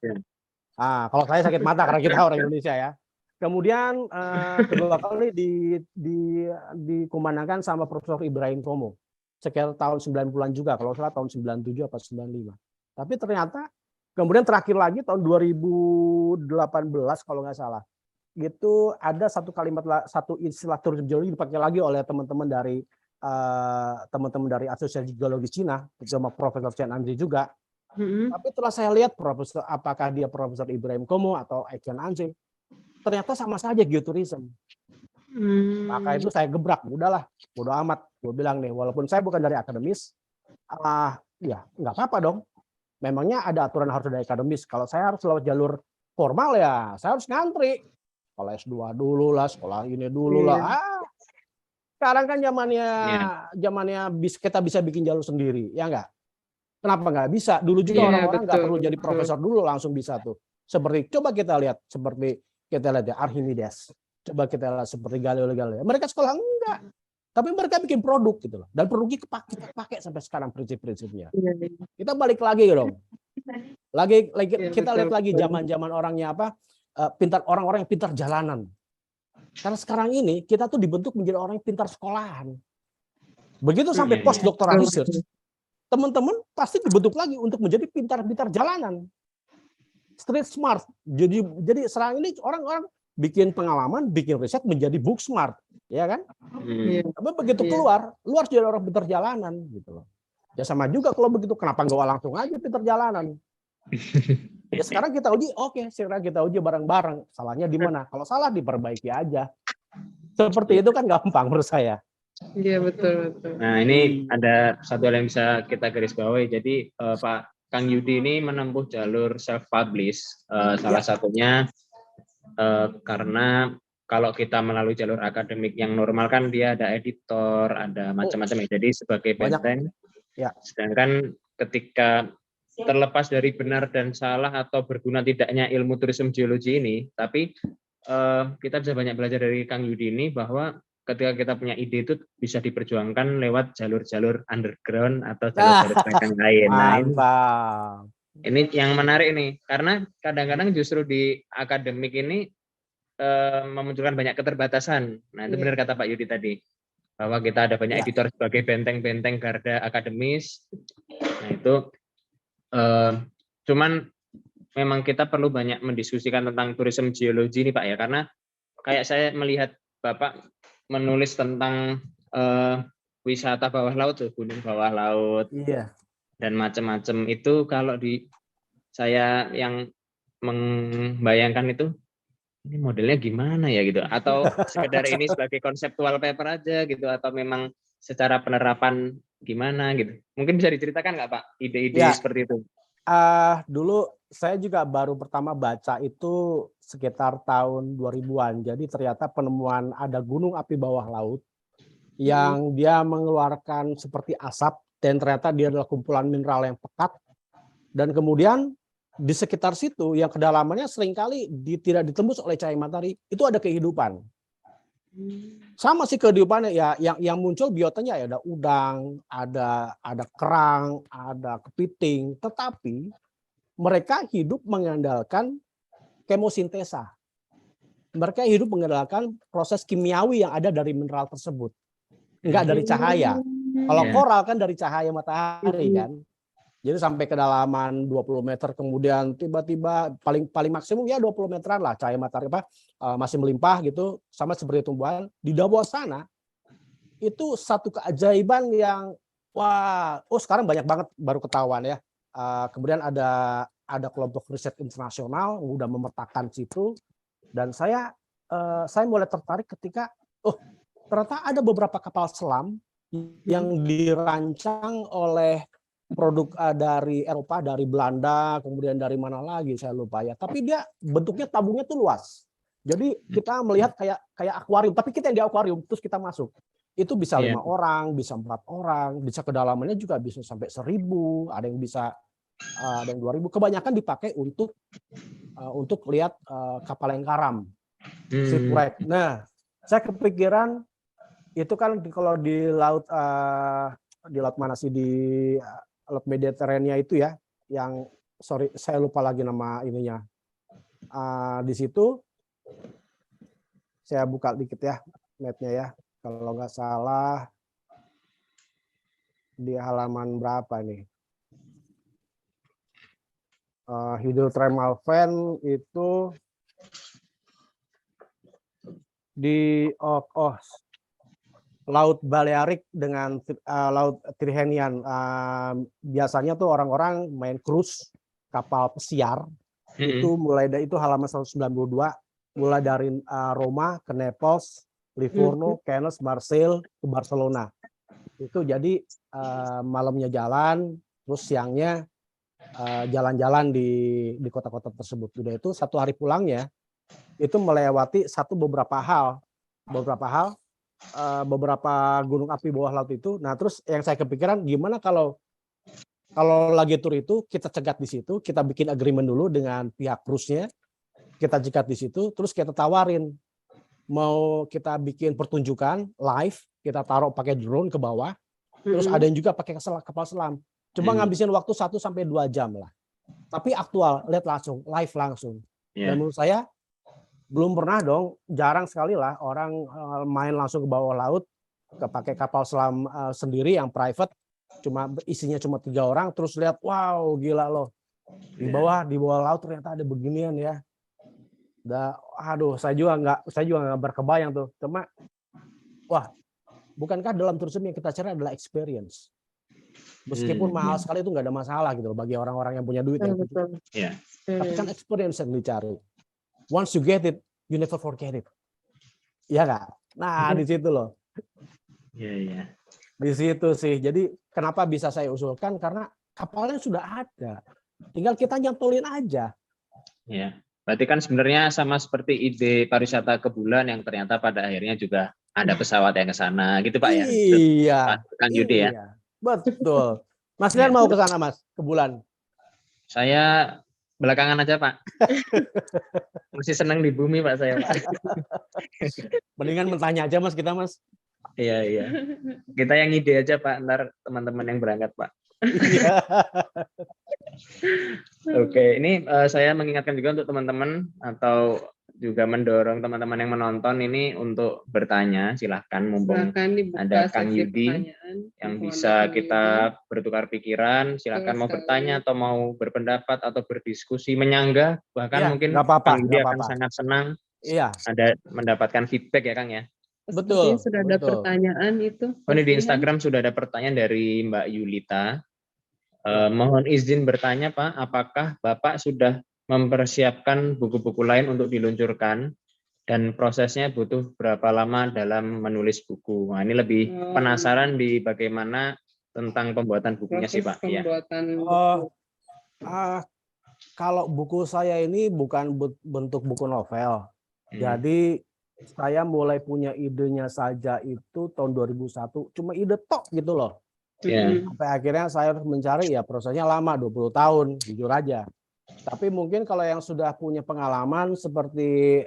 Kalau saya sakit mata karena kita orang Indonesia ya. Kemudian kedua kali dikumandangkan sama Profesor Ibrahim Komo. Sekitar tahun 90-an juga, kalau salah tahun 97 atau 95. Tapi ternyata kemudian terakhir lagi tahun 2018 kalau nggak salah. Gitu ada satu kalimat, satu istilah tourism geology dipakai lagi oleh teman-teman dari Asosiasi Geologi Cina bersama Profesor Chen Anzi juga. Tapi setelah saya lihat apakah dia Profesor Ibrahim Komo atau Chen Anzi, ternyata sama saja geotourism. Maka itu saya gebrak, udahlah, bodo amat. Gue bilang nih, walaupun saya bukan dari akademis, Ya nggak apa-apa dong. Memangnya ada aturan harus ada akademis. Kalau saya harus lewat jalur formal ya, saya harus ngantri. Kalau S2 dulu lah, sekolah ini dulu lah. Sekarang kan zamannya kita bisa bikin jalur sendiri, ya nggak? Kenapa nggak bisa? Dulu juga orang-orang nggak perlu jadi profesor dulu langsung bisa tuh. Coba kita lihat ya Archimedes. Coba kita lihat seperti Galileo. Mereka sekolah enggak, tapi mereka bikin produk gitu loh. Dan produknya kita pakai sampai sekarang prinsip-prinsipnya. Kita balik lagi dong. Kita lihat lagi zaman-zaman orangnya pintar, orang-orang yang pintar jalanan. Karena sekarang ini kita tuh dibentuk menjadi orang yang pintar sekolahan. Begitu sampai postdoctoral research, teman-teman pasti dibentuk lagi untuk menjadi pintar-pintar jalanan. Street smart. Jadi sekarang ini orang-orang bikin pengalaman, bikin riset menjadi book smart, ya kan? Tapi begitu keluar jadi orang pintar jalanan gitu loh. Ya sama juga kalau begitu, kenapa nggak langsung aja pintar jalanan? Ya sekarang kita uji bareng-bareng. Salahnya di mana? Kalau salah diperbaiki aja. Seperti itu kan gampang menurut saya. Iya betul. Nah ini ada satu hal yang bisa kita garis bawahi. Jadi Pak Kang Yudi ini menempuh jalur self-publish. Salah satunya karena kalau kita melalui jalur akademik yang normal kan dia ada editor, ada macam-macam. Jadi sebagai benteng. Sedangkan ketika terlepas dari benar dan salah atau berguna tidaknya ilmu tourism geologi ini, tapi kita bisa banyak belajar dari Kang Yudi ini bahwa ketika kita punya ide itu bisa diperjuangkan lewat jalur-jalur underground atau jalur-jalur yang lain. Nah, ini yang menarik nih, karena kadang-kadang justru di akademik ini memunculkan banyak keterbatasan. Nah itu benar kata Pak Yudi tadi, bahwa kita ada banyak editor sebagai benteng-benteng garda akademis. Nah itu cuman memang kita perlu banyak mendiskusikan tentang tourism geologi ini Pak ya, karena kayak saya melihat Bapak menulis tentang wisata bawah laut, gunung bawah laut, dan macam-macam itu, kalau di saya yang membayangkan itu ini modelnya gimana ya gitu, atau sekedar ini sebagai konseptual paper aja gitu, atau memang secara penerapan gimana gitu. Mungkin bisa diceritakan nggak Pak ide-ide seperti itu? Dulu saya juga baru pertama baca itu sekitar tahun 2000-an. Jadi ternyata penemuan ada gunung api bawah laut yang dia mengeluarkan seperti asap, dan ternyata dia adalah kumpulan mineral yang pekat. Dan kemudian di sekitar situ yang kedalamannya seringkali tidak ditembus oleh cahaya matahari, itu ada kehidupan. Sama sih kehidupannya ya, yang muncul biotanya ya ada udang, ada kerang, ada kepiting, tetapi mereka hidup mengandalkan kemosintesa. Mereka hidup mengandalkan proses kimiawi yang ada dari mineral tersebut, enggak dari cahaya. Kalau koral kan dari cahaya matahari kan. Jadi sampai kedalaman 20 meter, kemudian tiba-tiba paling maksimum ya 20 meteran lah cahaya matahari masih melimpah gitu, sama seperti tumbuhan. Di bawah sana itu satu keajaiban yang sekarang banyak banget baru ketahuan ya. Kemudian ada kelompok riset internasional yang udah memetakan situ, dan saya mulai tertarik ketika ternyata ada beberapa kapal selam yang dirancang oleh produk dari Eropa, dari Belanda, kemudian dari mana lagi saya lupa ya. Tapi dia bentuknya tabungnya tuh luas. Jadi kita melihat kayak akuarium, tapi kita yang di akuarium terus kita masuk. Itu bisa 5 orang, bisa 4 orang, bisa kedalamannya juga bisa sampai 1000, ada yang bisa ada yang 2000. Kebanyakan dipakai untuk lihat kapal yang karam, shipwreck. Nah, saya kepikiran itu kan kalau di laut mana sih, di laut Mediterania itu ya, yang saya lupa lagi nama ininya. Di situ saya buka dikit ya mapnya ya, kalau nggak salah di halaman berapa nih? Hydrothermal vent itu di Laut Balearic dengan Laut Tyrrhenian. Biasanya tuh orang-orang main cruise kapal pesiar. Itu mulai dari itu halaman 192, mulai dari Roma ke Naples, Livorno, Cannes, Marseille ke Barcelona. Itu jadi malamnya jalan, terus siangnya jalan-jalan di kota-kota tersebut. Udah itu satu hari pulangnya itu melewati beberapa gunung api bawah laut itu. Nah, terus yang saya kepikiran gimana kalau lagi tur itu kita cegat di situ, kita bikin agreement dulu dengan pihak cruise-nya, kita cegat di situ, terus kita tawarin mau kita bikin pertunjukan live, kita taruh pakai drone ke bawah, terus ada yang juga pakai kapal selam. Cuma ngabisin waktu 1 sampai 2 jam lah. Tapi aktual, lihat langsung, live langsung. Dan menurut saya belum pernah dong, jarang sekali lah orang main langsung ke bawah laut, pakai kapal selam sendiri yang private, isinya cuma 3 orang, terus lihat, wow gila loh, di bawah laut ternyata ada beginian ya. Aduh, saya juga nggak berkebayang tuh. Cuma, wah, bukankah dalam tourism yang kita cari adalah experience? Meskipun mahal sekali itu nggak ada masalah gitu loh bagi orang-orang yang punya duit. Tapi kan experience yang dicari. Once you get it, you never forget it. Iya nggak? Nah, di situ loh. Iya. Di situ sih. Jadi kenapa bisa saya usulkan? Karena kapalnya sudah ada. Tinggal kita nyantolin aja. Iya. Berarti kan sebenarnya sama seperti ide pariwisata ke bulan yang ternyata pada akhirnya juga ada pesawat yang ke sana gitu Pak ya. Iya. Kang Yudi ya. Betul. Mas Rian mau ke sana Mas, ke bulan? Saya belakangan aja Pak. Masih senang di bumi Pak saya Pak. Mendingan bertanya aja Mas kita Mas. Iya. Kita yang ide aja Pak, ntar teman-teman yang berangkat Pak. Oke, ini saya mengingatkan juga untuk teman-teman atau juga mendorong teman-teman yang menonton ini untuk bertanya, silahkan mumpung ada Kang Yudi yang bisa kita bertukar pikiran, silahkan mau bertanya atau mau berpendapat atau berdiskusi, menyanggah, bahkan mungkin Kang Yudi akan sangat senang ada mendapatkan feedback ya Kang ya. Betul. Sudah ada pertanyaan itu. Ini di Instagram sudah ada pertanyaan dari Mbak Yulita. Mohon izin bertanya Pak, apakah Bapak sudah mempersiapkan buku-buku lain untuk diluncurkan dan prosesnya butuh berapa lama dalam menulis buku? Nah, ini lebih penasaran di bagaimana tentang pembuatan bukunya sih Pak. Kalau buku saya ini bukan bentuk buku novel. Jadi saya mulai punya idenya saja itu tahun 2001, cuma ide tok gitu loh. Sampai akhirnya saya harus mencari, ya prosesnya lama, 20 tahun, jujur aja. Tapi mungkin kalau yang sudah punya pengalaman seperti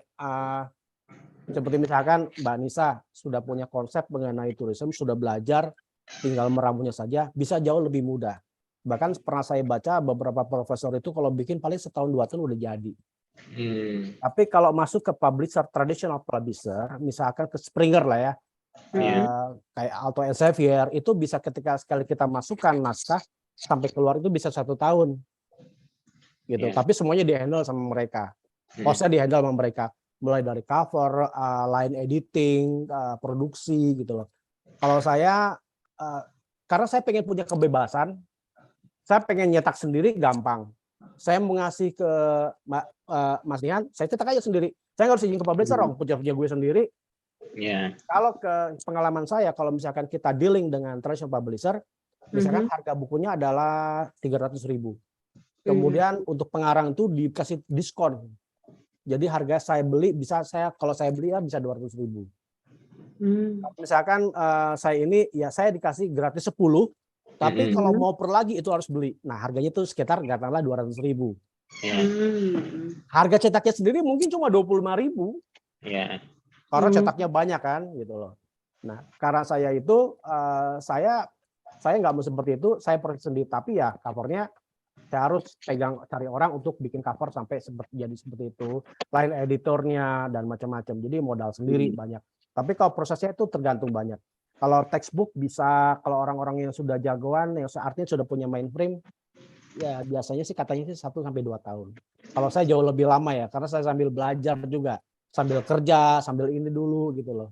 misalkan Mbak Nisa sudah punya konsep mengenai tourism, sudah belajar, tinggal meramunya saja, bisa jauh lebih mudah. Bahkan pernah saya baca beberapa profesor itu kalau bikin paling setahun 2 tahun udah jadi. Tapi kalau masuk ke publisher, traditional publisher, misalkan ke Springer lah ya, kayak Alto Elsevier, itu bisa ketika sekali kita masukkan naskah sampai keluar itu bisa 1 tahun. Gitu. Tapi semuanya di-handle sama mereka. Hostnya di-handle sama mereka. Mulai dari cover, line editing, produksi gitu loh. Kalau saya, karena saya pengen punya kebebasan, saya pengen nyetak sendiri gampang. Saya mau ngasih ke Mas Nihan, saya cetak aja sendiri. Saya nggak harus izin ke publisher, punya gue sendiri. Kalau ke pengalaman saya, kalau misalkan kita dealing dengan traditional publisher, misalkan harga bukunya adalah 300.000. Kemudian untuk pengarang itu dikasih diskon. Jadi harga saya beli kalau saya beli ya bisa 200.000. Misalkan saya dikasih gratis 10, tapi kalau mau per lagi itu harus beli. Nah harganya itu sekitar katakanlah 200.000. Harga cetaknya sendiri mungkin cuma 25.000. Karena cetaknya banyak kan, gitu loh. Nah karena saya itu saya nggak mau seperti itu, saya produksi sendiri, tapi ya covernya saya harus cari orang untuk bikin cover sampai jadi seperti itu, line editornya dan macam-macam. Jadi modal sendiri banyak. Tapi kalau prosesnya itu tergantung banyak. Kalau textbook bisa, kalau orang-orang yang sudah jagoan, yang artinya sudah punya mainframe, ya biasanya sih katanya sih 1 sampai 2 tahun. Kalau saya jauh lebih lama ya, karena saya sambil belajar juga, sambil kerja, sambil ini dulu gitu loh.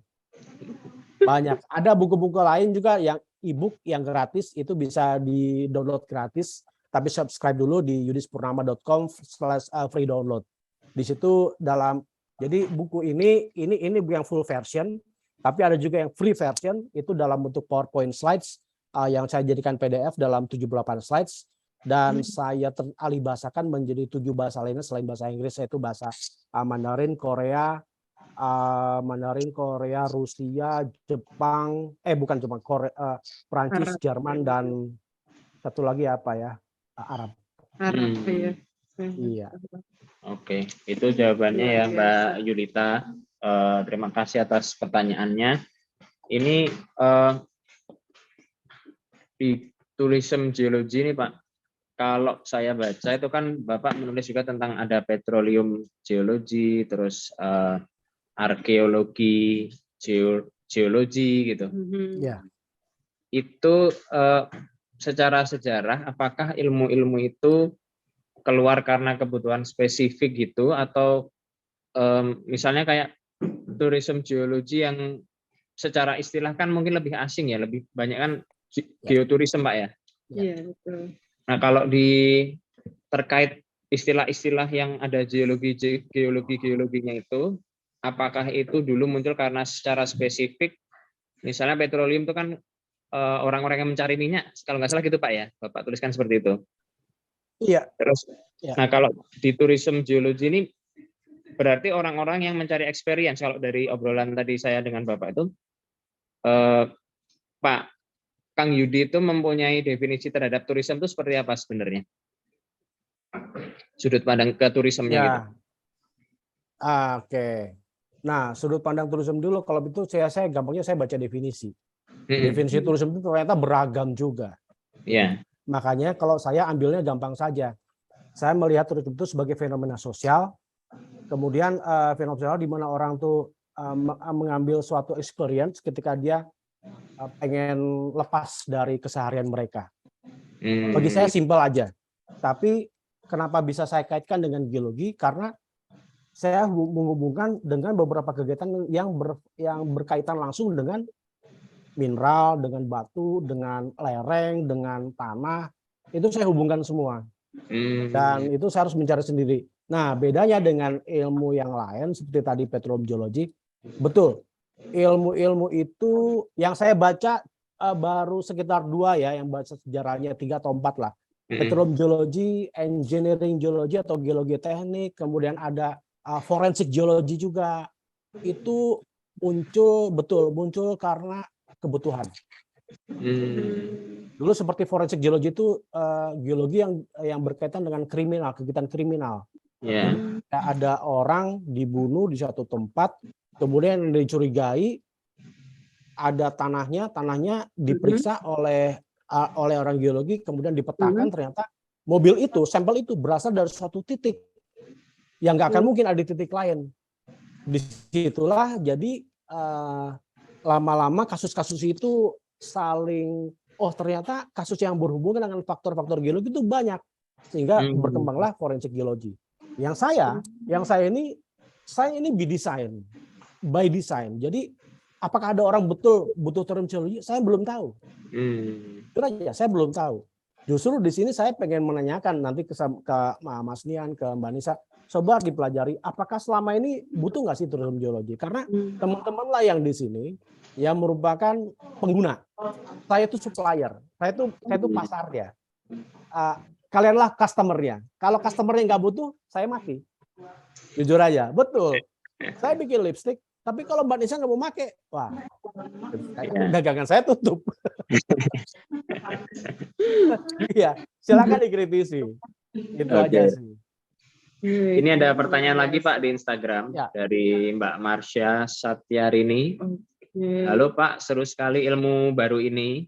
Banyak. Ada buku-buku lain juga yang e-book yang gratis, itu bisa di-download gratis. Tapi subscribe dulu di yudispurnama.com/free download. Di situ jadi buku ini yang full version, Tapi ada juga yang free version, itu dalam bentuk PowerPoint slides yang saya jadikan PDF dalam 78 slides. Dan saya alih bahasakan menjadi 7 bahasa lainnya selain bahasa Inggris, yaitu bahasa Mandarin, Korea, Rusia, Jepang, bukan Jepang, Korea, Prancis, Arab. Jerman, dan satu lagi apa ya, Arab. Arab, ya. Iya. Oke, itu jawabannya ya Mbak Yulita. Terima kasih atas pertanyaannya. Ini di tourism geology ini Pak, kalau saya baca itu kan Bapak menulis juga tentang ada petroleum geology, terus arkeologi, geologi gitu. Ya. Itu secara sejarah, apakah ilmu-ilmu itu keluar karena kebutuhan spesifik gitu, atau misalnya kayak tourism geology yang secara istilah kan mungkin lebih asing ya, lebih banyak kan geoturism Pak ya? Iya, betul. Nah kalau terkait istilah-istilah yang ada geologinya itu, apakah itu dulu muncul karena secara spesifik, misalnya petroleum itu kan orang-orang yang mencari minyak, kalau nggak salah gitu Pak ya, Bapak tuliskan seperti itu. Iya. Terus, ya. Nah kalau di tourism geology ini berarti orang-orang yang mencari experience. Kalau dari obrolan tadi saya dengan Bapak itu, Pak Kang Yudi itu mempunyai definisi terhadap tourism itu seperti apa sebenarnya? Sudut pandang ke tourismnya gitu. Oke. Nah, sudut pandang tourism dulu. Kalau itu saya gampangnya saya baca definisi. Definisi tourism itu ternyata beragam juga. Iya. Makanya kalau saya ambilnya gampang saja. Saya melihat tourism itu sebagai fenomena sosial. Kemudian fenomena sosial di mana orang tuh mengambil suatu experience ketika dia pengen lepas dari keseharian mereka. Bagi saya simpel aja. Tapi kenapa bisa saya kaitkan dengan geologi? Karena saya menghubungkan dengan beberapa kegiatan yang berkaitan langsung dengan mineral, dengan batu, dengan lereng, dengan tanah. Itu saya hubungkan semua. Dan itu saya harus mencari sendiri. Nah, bedanya dengan ilmu yang lain seperti tadi petroleum geology, betul. Ilmu-ilmu itu yang saya baca baru sekitar 2 ya, yang baca sejarahnya 3 atau 4 lah. Petroleum geology, engineering geology atau geologi teknik, kemudian ada forensic geology juga. Itu muncul karena kebutuhan. Dulu seperti forensic geology itu geologi yang berkaitan dengan kriminal, kegiatan kriminal. Ada orang dibunuh di suatu tempat, kemudian dicurigai ada tanahnya diperiksa oleh orang geologi, kemudian dipetakan ternyata mobil itu, sampel itu berasal dari suatu titik yang nggak akan mungkin ada di titik lain. Disitulah jadi lama-lama kasus-kasus itu saling, ternyata kasus yang berhubungan dengan faktor-faktor geologi itu banyak, sehingga berkembanglah forensik geologi. Yang saya ini by design. Jadi apakah ada orang betul butuh tourism geologi? Saya belum tahu. Itu aja, saya belum tahu. Justru di sini saya pengen menanyakan nanti ke Mas Nian, ke Mbak Nisa, coba dipelajari apakah selama ini butuh nggak sih tourism geologi? Karena teman-teman lah yang di sini yang merupakan pengguna. Saya itu supplier, saya itu pasarnya. Kalianlah customernya. Kalau customernya nggak butuh, saya mati. Jujur aja, betul. Saya bikin lipstick, tapi kalau Mbak Nisa nggak mau pakai, wah, dagangan saya tutup. Iya, silakan dikritisi. Itu aja sih. Ini ada pertanyaan lagi Pak di Instagram dari Mbak Marsha Satyarini. Halo Pak, seru sekali ilmu baru ini.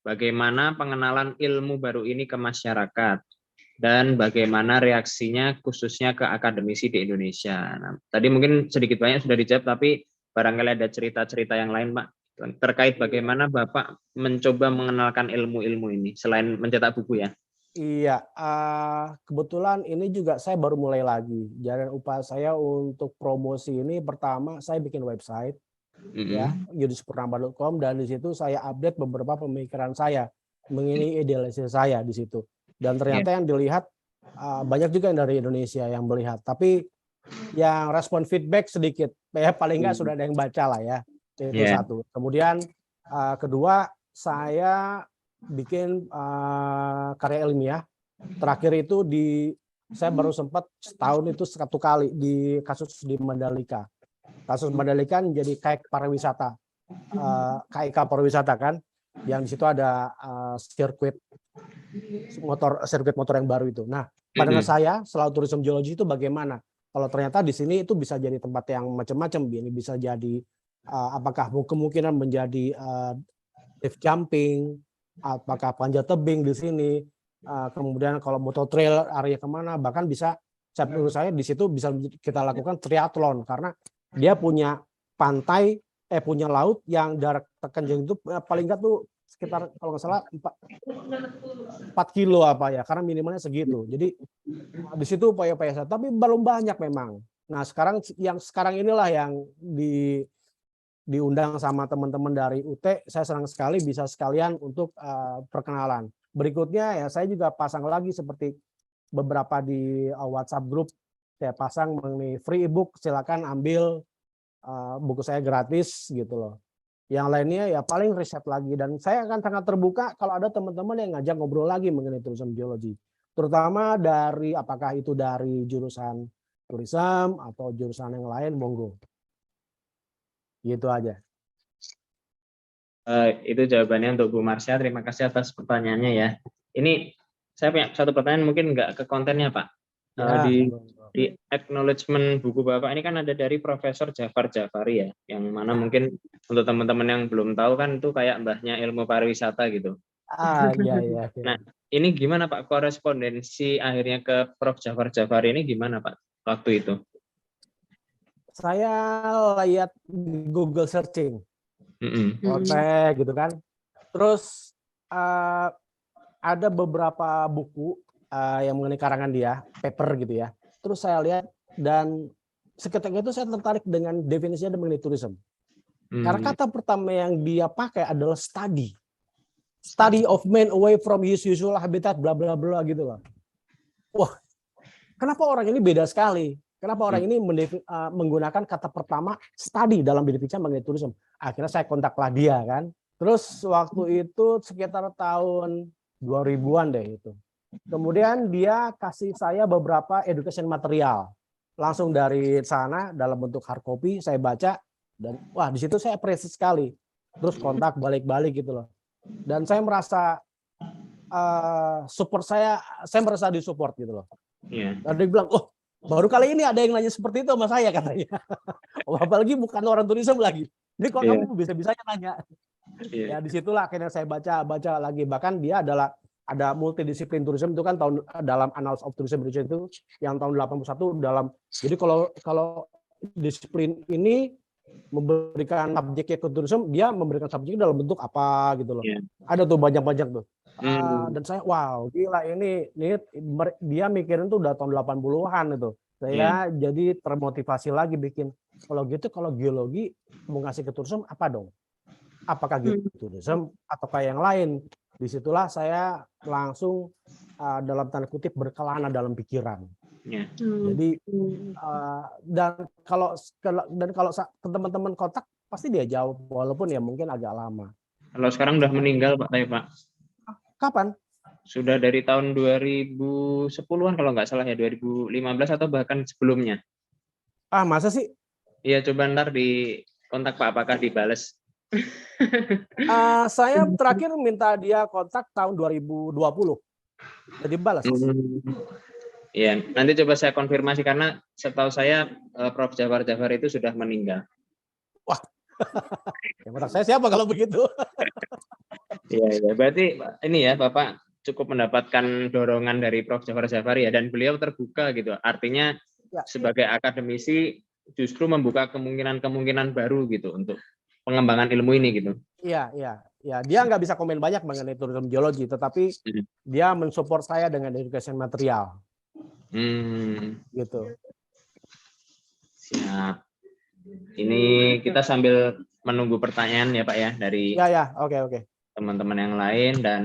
Bagaimana pengenalan ilmu baru ini ke masyarakat dan bagaimana reaksinya khususnya ke akademisi di Indonesia? Nah, tadi mungkin sedikit banyak sudah dijawab, tapi barangkali ada cerita-cerita yang lain Pak terkait bagaimana Bapak mencoba mengenalkan ilmu-ilmu ini selain mencetak buku ya. Iya, kebetulan ini juga saya baru mulai lagi. Jadi upaya saya untuk promosi ini pertama saya bikin website ya, yudhispurnama.com, dan di situ saya update beberapa pemikiran saya mengenai idealisasi saya di situ. Dan ternyata yang dilihat banyak juga yang dari Indonesia yang melihat, tapi yang respon feedback sedikit. Ya paling nggak sudah ada yang baca lah ya. Itu satu. Kemudian kedua, saya bikin karya ilmiah. Terakhir itu saya baru sempat setahun itu 1 kali di kasus di Mandalika. Kasus Mandalika menjadi KIK pariwisata, KIK pariwisata kan, yang di situ ada sirkuit motor yang baru itu. Nah, pandangan saya selalu tourism geology itu bagaimana? Kalau ternyata di sini itu bisa jadi tempat yang macam-macam, ini bisa jadi apakah kemungkinan menjadi cliff jumping, apakah panjat tebing di sini, kemudian kalau motor trail area kemana, bahkan bisa menurut saya di situ bisa kita lakukan triathlon karena dia punya pantai, punya laut yang jarak terkenjang itu paling enggak tuh sekitar kalau nggak salah 4 kilo apa ya, karena minimalnya segitu. Jadi di situ upaya-upaya, tapi belum banyak memang. Nah sekarang inilah yang diundang sama teman-teman dari UT, saya senang sekali bisa sekalian untuk perkenalan. Berikutnya ya saya juga pasang lagi seperti beberapa di WhatsApp grup, saya pasang mengenai free ebook, silakan ambil buku saya gratis gitu loh. Yang lainnya ya paling riset lagi, dan saya akan sangat terbuka kalau ada teman-teman yang ngajak ngobrol lagi mengenai tourism geology, terutama dari apakah itu dari jurusan tourism atau jurusan yang lain, monggo. Gitu aja. Itu jawabannya untuk Bu Marsha. Terima kasih atas pertanyaannya ya. Ini saya punya satu pertanyaan, mungkin nggak ke kontennya Pak. Ya, di acknowledgement buku Bapak ini kan ada dari Profesor Jafar Jafari ya, yang mana mungkin untuk teman-teman yang belum tahu kan itu kayak mbahnya ilmu pariwisata gitu. Iya. Nah, ini gimana Pak korespondensi akhirnya ke Prof Jafar Jafari ini gimana Pak waktu itu? Saya lihat Google searching, Otek gitu kan. Terus ada beberapa buku yang mengenai karangan dia, paper gitu ya. Terus saya lihat dan seketika itu saya tertarik dengan definisinya mengenai tourism. Karena kata pertama yang dia pakai adalah study of man away from his usual habitat, bla bla bla gitu loh. Wah, kenapa orang ini beda sekali? Kenapa orang ini menggunakan kata pertama study dalam definisinya mengenai tourism? Akhirnya saya kontaklah dia kan. Terus waktu itu sekitar tahun 2000-an deh itu. Kemudian dia kasih saya beberapa education material. Langsung dari sana dalam bentuk hard copy saya baca dan wah di situ saya appreciate sekali. Terus kontak balik-balik gitu loh. Dan saya merasa saya merasa disupport gitu loh. Yeah. Dan dia bilang, "Oh, baru kali ini ada yang nanya seperti itu sama saya," katanya. Apalagi bukan orang tourism lagi. Jadi kok kamu bisa-bisanya nanya. Ya disitulah akhirnya saya baca lagi. Bahkan dia ada multidisiplin tourism itu kan dalam Annals of Tourism itu yang tahun 81 dalam. Jadi kalau disiplin ini memberikan subjeknya ke tourism, dia memberikan subjeknya dalam bentuk apa gitu loh. Ada tuh banyak tuh. Dan saya wow, gila ini dia mikirin tuh udah tahun 80-an itu. Saya jadi termotivasi lagi bikin. Kalau gitu kalau geologi mau ngasih ke tourism apa dong? Apakah geotourism atau kayak yang lain? Disitulah saya langsung dalam tanda kutip berkelana dalam pikiran. Jadi dan kalau teman-teman kontak pasti dia jawab walaupun ya mungkin agak lama. Kalau sekarang udah meninggal Pak Pak. Kapan? Sudah dari tahun 2010-an kalau nggak salah ya, 2015 atau bahkan sebelumnya. Masa sih? Iya, coba ntar di kontak Pak apakah dibales. Saya terakhir minta dia kontak tahun 2020. Jadi balas. Iya, nanti coba saya konfirmasi karena setahu saya Prof Jafar itu sudah meninggal. Wah, yang kontak saya siapa kalau begitu? Iya, berarti ini ya Bapak cukup mendapatkan dorongan dari Prof Jafar ya, dan beliau terbuka gitu. Artinya sebagai akademisi justru membuka kemungkinan baru gitu untuk pengembangan ilmu ini gitu. Iya. Dia nggak bisa komen banyak mengenai tourism geologi, tetapi dia mensupport saya dengan education material. Gitu. Siap. Ini kita sambil menunggu pertanyaan ya Pak ya dari oke. teman-teman yang lain, dan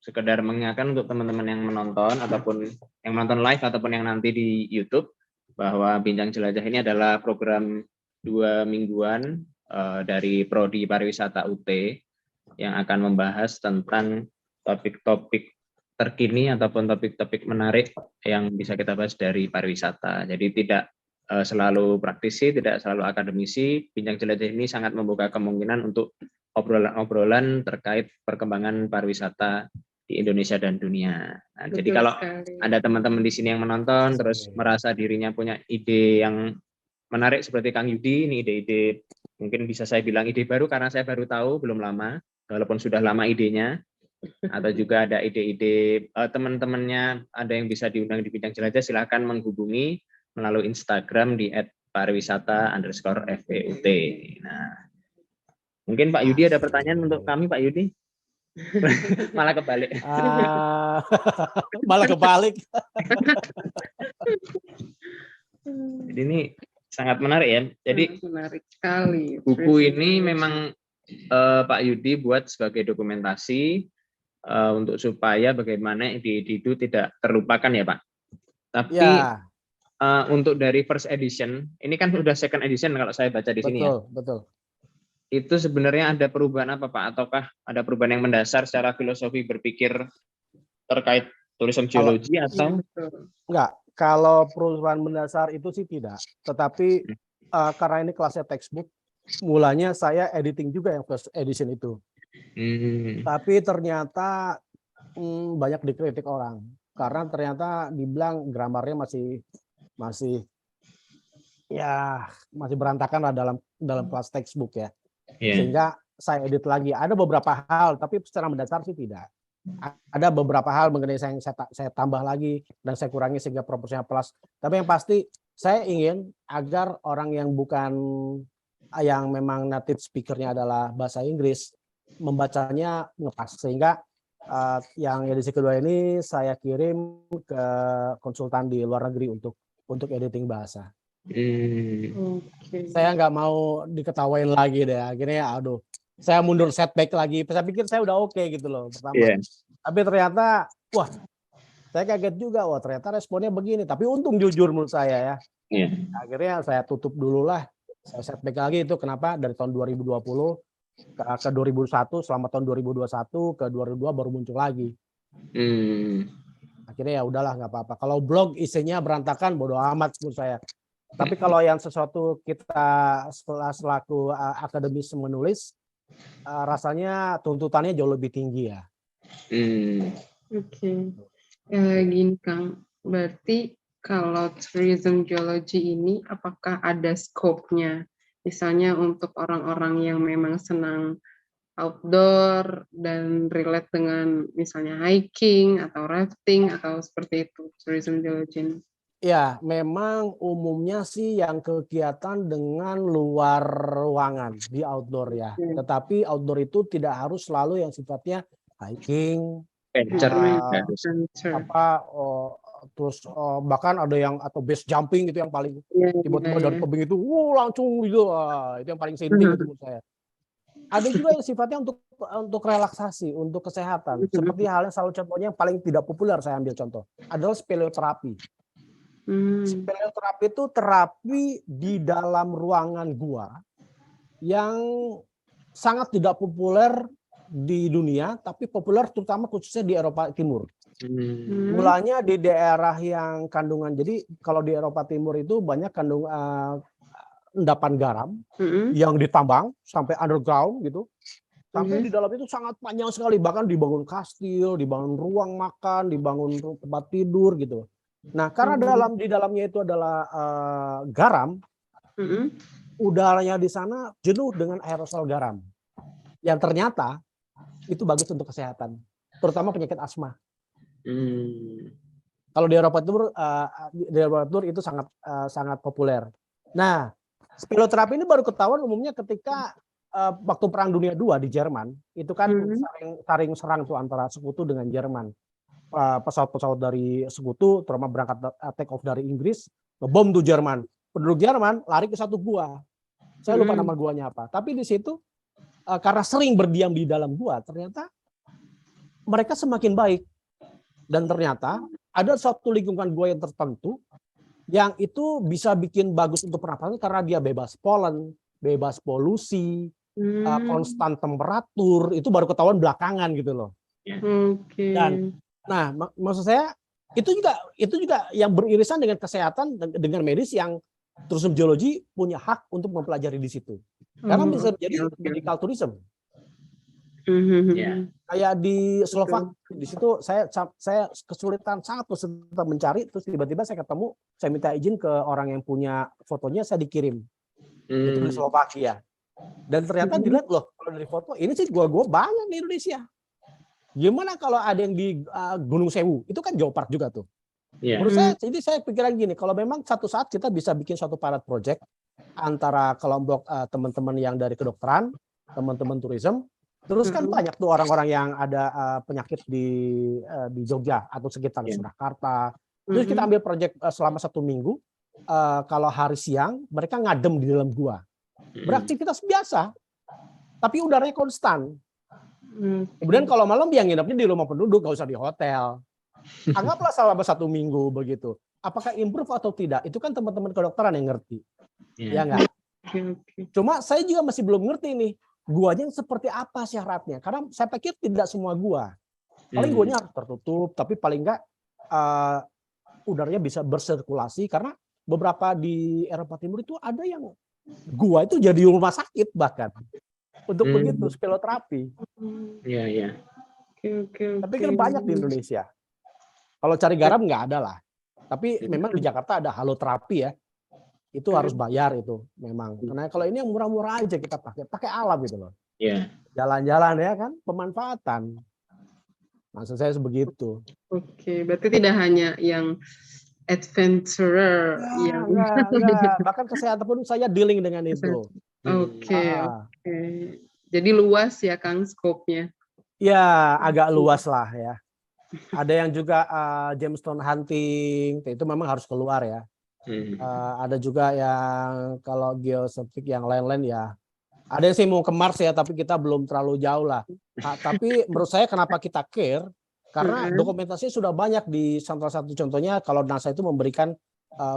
sekedar mengingatkan untuk teman-teman yang menonton ataupun yang menonton live ataupun yang nanti di YouTube bahwa Bincang Jelajah ini adalah program 2 mingguan dari Prodi Pariwisata UT yang akan membahas tentang topik-topik terkini ataupun topik-topik menarik yang bisa kita bahas dari pariwisata. Jadi tidak selalu praktisi, tidak selalu akademisi. Bincang Jelajah ini sangat membuka kemungkinan untuk obrolan-obrolan terkait perkembangan pariwisata di Indonesia dan dunia. Nah, jadi kalau ada teman-teman di sini yang menonton terus merasa dirinya punya ide yang menarik seperti Kang Yudi, ini ide-ide mungkin bisa saya bilang ide baru karena saya baru tahu belum lama, walaupun sudah lama idenya. Atau juga ada ide-ide teman-temannya ada yang bisa diundang di Bincang Jelajah, silakan menghubungi melalui Instagram di @pariwisata_FEUT. Nah, mungkin Pak Yudi ada pertanyaan untuk kami, Pak Yudi? Malah kebalik. Malah kebalik. Jadi ini sangat menarik ya. Jadi menarik sekali. Buku ini memang Pak Yudi buat sebagai dokumentasi untuk supaya bagaimana ide-ide itu tidak terlupakan ya Pak. Tapi ya. Untuk dari first edition, ini kan sudah second edition kalau saya baca di sini ya. Betul. Itu sebenarnya ada perubahan apa Pak? Ataukah ada perubahan yang mendasar secara filosofi berpikir terkait tourism geology atau? Enggak, kalau perubahan mendasar itu sih tidak. Tetapi karena ini kelasnya textbook, mulanya saya editing juga yang first edition itu. Tapi ternyata banyak dikritik orang karena ternyata dibilang gramarnya masih berantakan lah dalam kelas textbook ya. Sehingga saya edit lagi. Ada beberapa hal, tapi secara mendasar sih tidak. Ada beberapa hal mengenai yang saya tambah lagi dan saya kurangi sehingga proporsinya plus. Tapi yang pasti saya ingin agar orang yang memang native speaker-nya adalah bahasa Inggris membacanya ngepas, sehingga yang edisi kedua ini saya kirim ke konsultan di luar negeri untuk editing bahasa. Saya nggak mau diketawain lagi deh, akhirnya saya mundur setback lagi. Saya pikir saya udah oke gitu loh pertama, tapi ternyata saya kaget juga, ternyata responnya begini. Tapi untung jujur menurut saya ya. Akhirnya saya tutup dulu lah, saya setback lagi. Itu kenapa dari tahun 2020 ke 2001, selama tahun 2021 ke 2022 baru muncul lagi. Akhirnya ya udahlah, nggak apa-apa. Kalau blog isinya berantakan, bodo amat menurut saya. Tapi kalau yang sesuatu kita selaku akademis menulis, rasanya tuntutannya jauh lebih tinggi ya. Gini Kang, berarti kalau tourism geology ini apakah ada scope-nya? Misalnya untuk orang-orang yang memang senang outdoor dan relate dengan misalnya hiking atau rafting atau seperti itu, tourism geology. Ya, memang umumnya sih yang kegiatan dengan luar ruangan di outdoor ya. Tetapi outdoor itu tidak harus selalu yang sifatnya hiking, terus bahkan ada yang atau base jumping itu yang paling tiba-tiba dari tebing itu langsung gitu, itu yang paling sinting itu menurut saya. Ada juga yang sifatnya untuk relaksasi, untuk kesehatan. Seperti halnya salah contohnya yang paling tidak populer saya ambil contoh adalah speleoterapi. Speleoterapi itu terapi di dalam ruangan gua yang sangat tidak populer di dunia, tapi populer terutama khususnya di Eropa Timur. Mulanya di daerah yang kandungan, jadi kalau di Eropa Timur itu banyak endapan garam yang ditambang sampai underground gitu. Sampai di dalam itu sangat panjang sekali, bahkan dibangun kastil, dibangun ruang makan, dibangun tempat tidur gitu. Nah, karena di dalamnya itu adalah garam, udaranya di sana jenuh dengan aerosol garam. Yang ternyata itu bagus untuk kesehatan, terutama penyakit asma. Kalau di Eropa Timur, itu sangat populer. Nah, speleoterapi ini baru ketahuan umumnya ketika waktu Perang Dunia II di Jerman, itu kan saling serang tuh antara sekutu dengan Jerman. Pesawat-pesawat dari sekutu, terutama berangkat take off dari Inggris, ngebom tuh Jerman. Penduduk Jerman lari ke satu gua. Saya lupa nama guanya apa. Tapi di situ karena sering berdiam di dalam gua, ternyata mereka semakin baik. Dan ternyata ada suatu lingkungan gua yang tertentu yang itu bisa bikin bagus untuk pernapasan karena dia bebas polen, bebas polusi, Hmm, konstan temperatur, itu baru ketahuan belakangan gitu loh. Oke. Dan nah, maksud saya itu juga yang beririsan dengan kesehatan dengan medis yang tourism geology punya hak untuk mempelajari di situ. Karena bisa menjadi Oke. medical tourism. Ya. Kayak di Slovak, Betul. di situ saya sangat kesulitan mencari, terus tiba-tiba saya ketemu, saya minta izin ke orang yang punya fotonya, saya dikirim. Itu di Slovakia. Dan ternyata dilihat loh, kalau dari foto ini sih gua banyak di Indonesia. Gimana kalau ada yang di Gunung Sewu? Itu kan geopark juga tuh. Ya. Menurut saya, jadi saya pikiran gini, kalau memang satu saat kita bisa bikin suatu pilot project antara kelompok teman-teman yang dari kedokteran, teman-teman tourism, terus kan banyak tuh orang-orang yang ada penyakit di Jogja atau sekitar Surakarta. Terus kita ambil project selama 1 minggu. Kalau hari siang mereka ngadem di dalam gua, beraktivitas biasa, tapi udaranya konstan. Kemudian kalau malam dia nginepnya di rumah penduduk, nggak usah di hotel. Anggaplah selama 1 minggu begitu. Apakah improve atau tidak? Itu kan teman-teman kedokteran yang ngerti. Ya enggak? Cuma saya juga masih belum ngerti nih, guanya yang seperti apa syaratnya. Karena saya pikir tidak semua gua. Paling guanya harus tertutup, tapi paling enggak udaranya bisa bersirkulasi. Karena beberapa di Eropa Timur itu ada yang gua itu jadi rumah sakit bahkan. Untuk begitu, speloterapi. Iya, iya. Tapi kan banyak di Indonesia. Kalau cari garam nggak ada lah. Tapi memang di Jakarta ada haloterapi ya. Itu harus bayar itu memang. Karena kalau ini yang murah-murah aja kita pakai alam gitu loh. Iya. Jalan-jalan ya kan, pemanfaatan. Maksud saya sebegitu. Oke, berarti tidak hanya yang adventurer Enggak. Bahkan kesehatan pun saya dealing dengan itu. Oke. Jadi luas ya Kang skopnya. Ya, agak luas lah ya. Ada yang juga gemstone hunting, itu memang harus keluar ya. Ada juga yang kalau geoseptik yang lain-lain ya. Ada yang sih mau ke Mars ya, tapi kita belum terlalu jauh lah. Tapi menurut saya kenapa kita care? Karena dokumentasinya sudah banyak di salah satu contohnya kalau NASA itu memberikan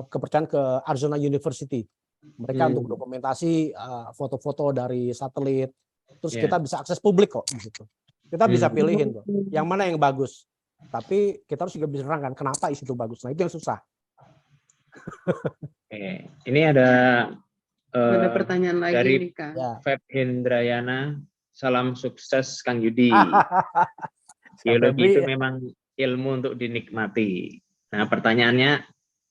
kepercayaan ke Arizona University. Mereka untuk dokumentasi foto-foto dari satelit. Terus kita bisa akses publik kok di situ. Kita bisa pilihin kok yang mana yang bagus. Tapi kita harus juga bisa nerangkan kenapa itu bagus. Nah itu yang susah. Oke. Ini ada pertanyaan lagi dari nih Kang. Feb Hendrayana. Salam sukses Kang Yudi. Geologi itu memang ilmu untuk dinikmati. Nah pertanyaannya,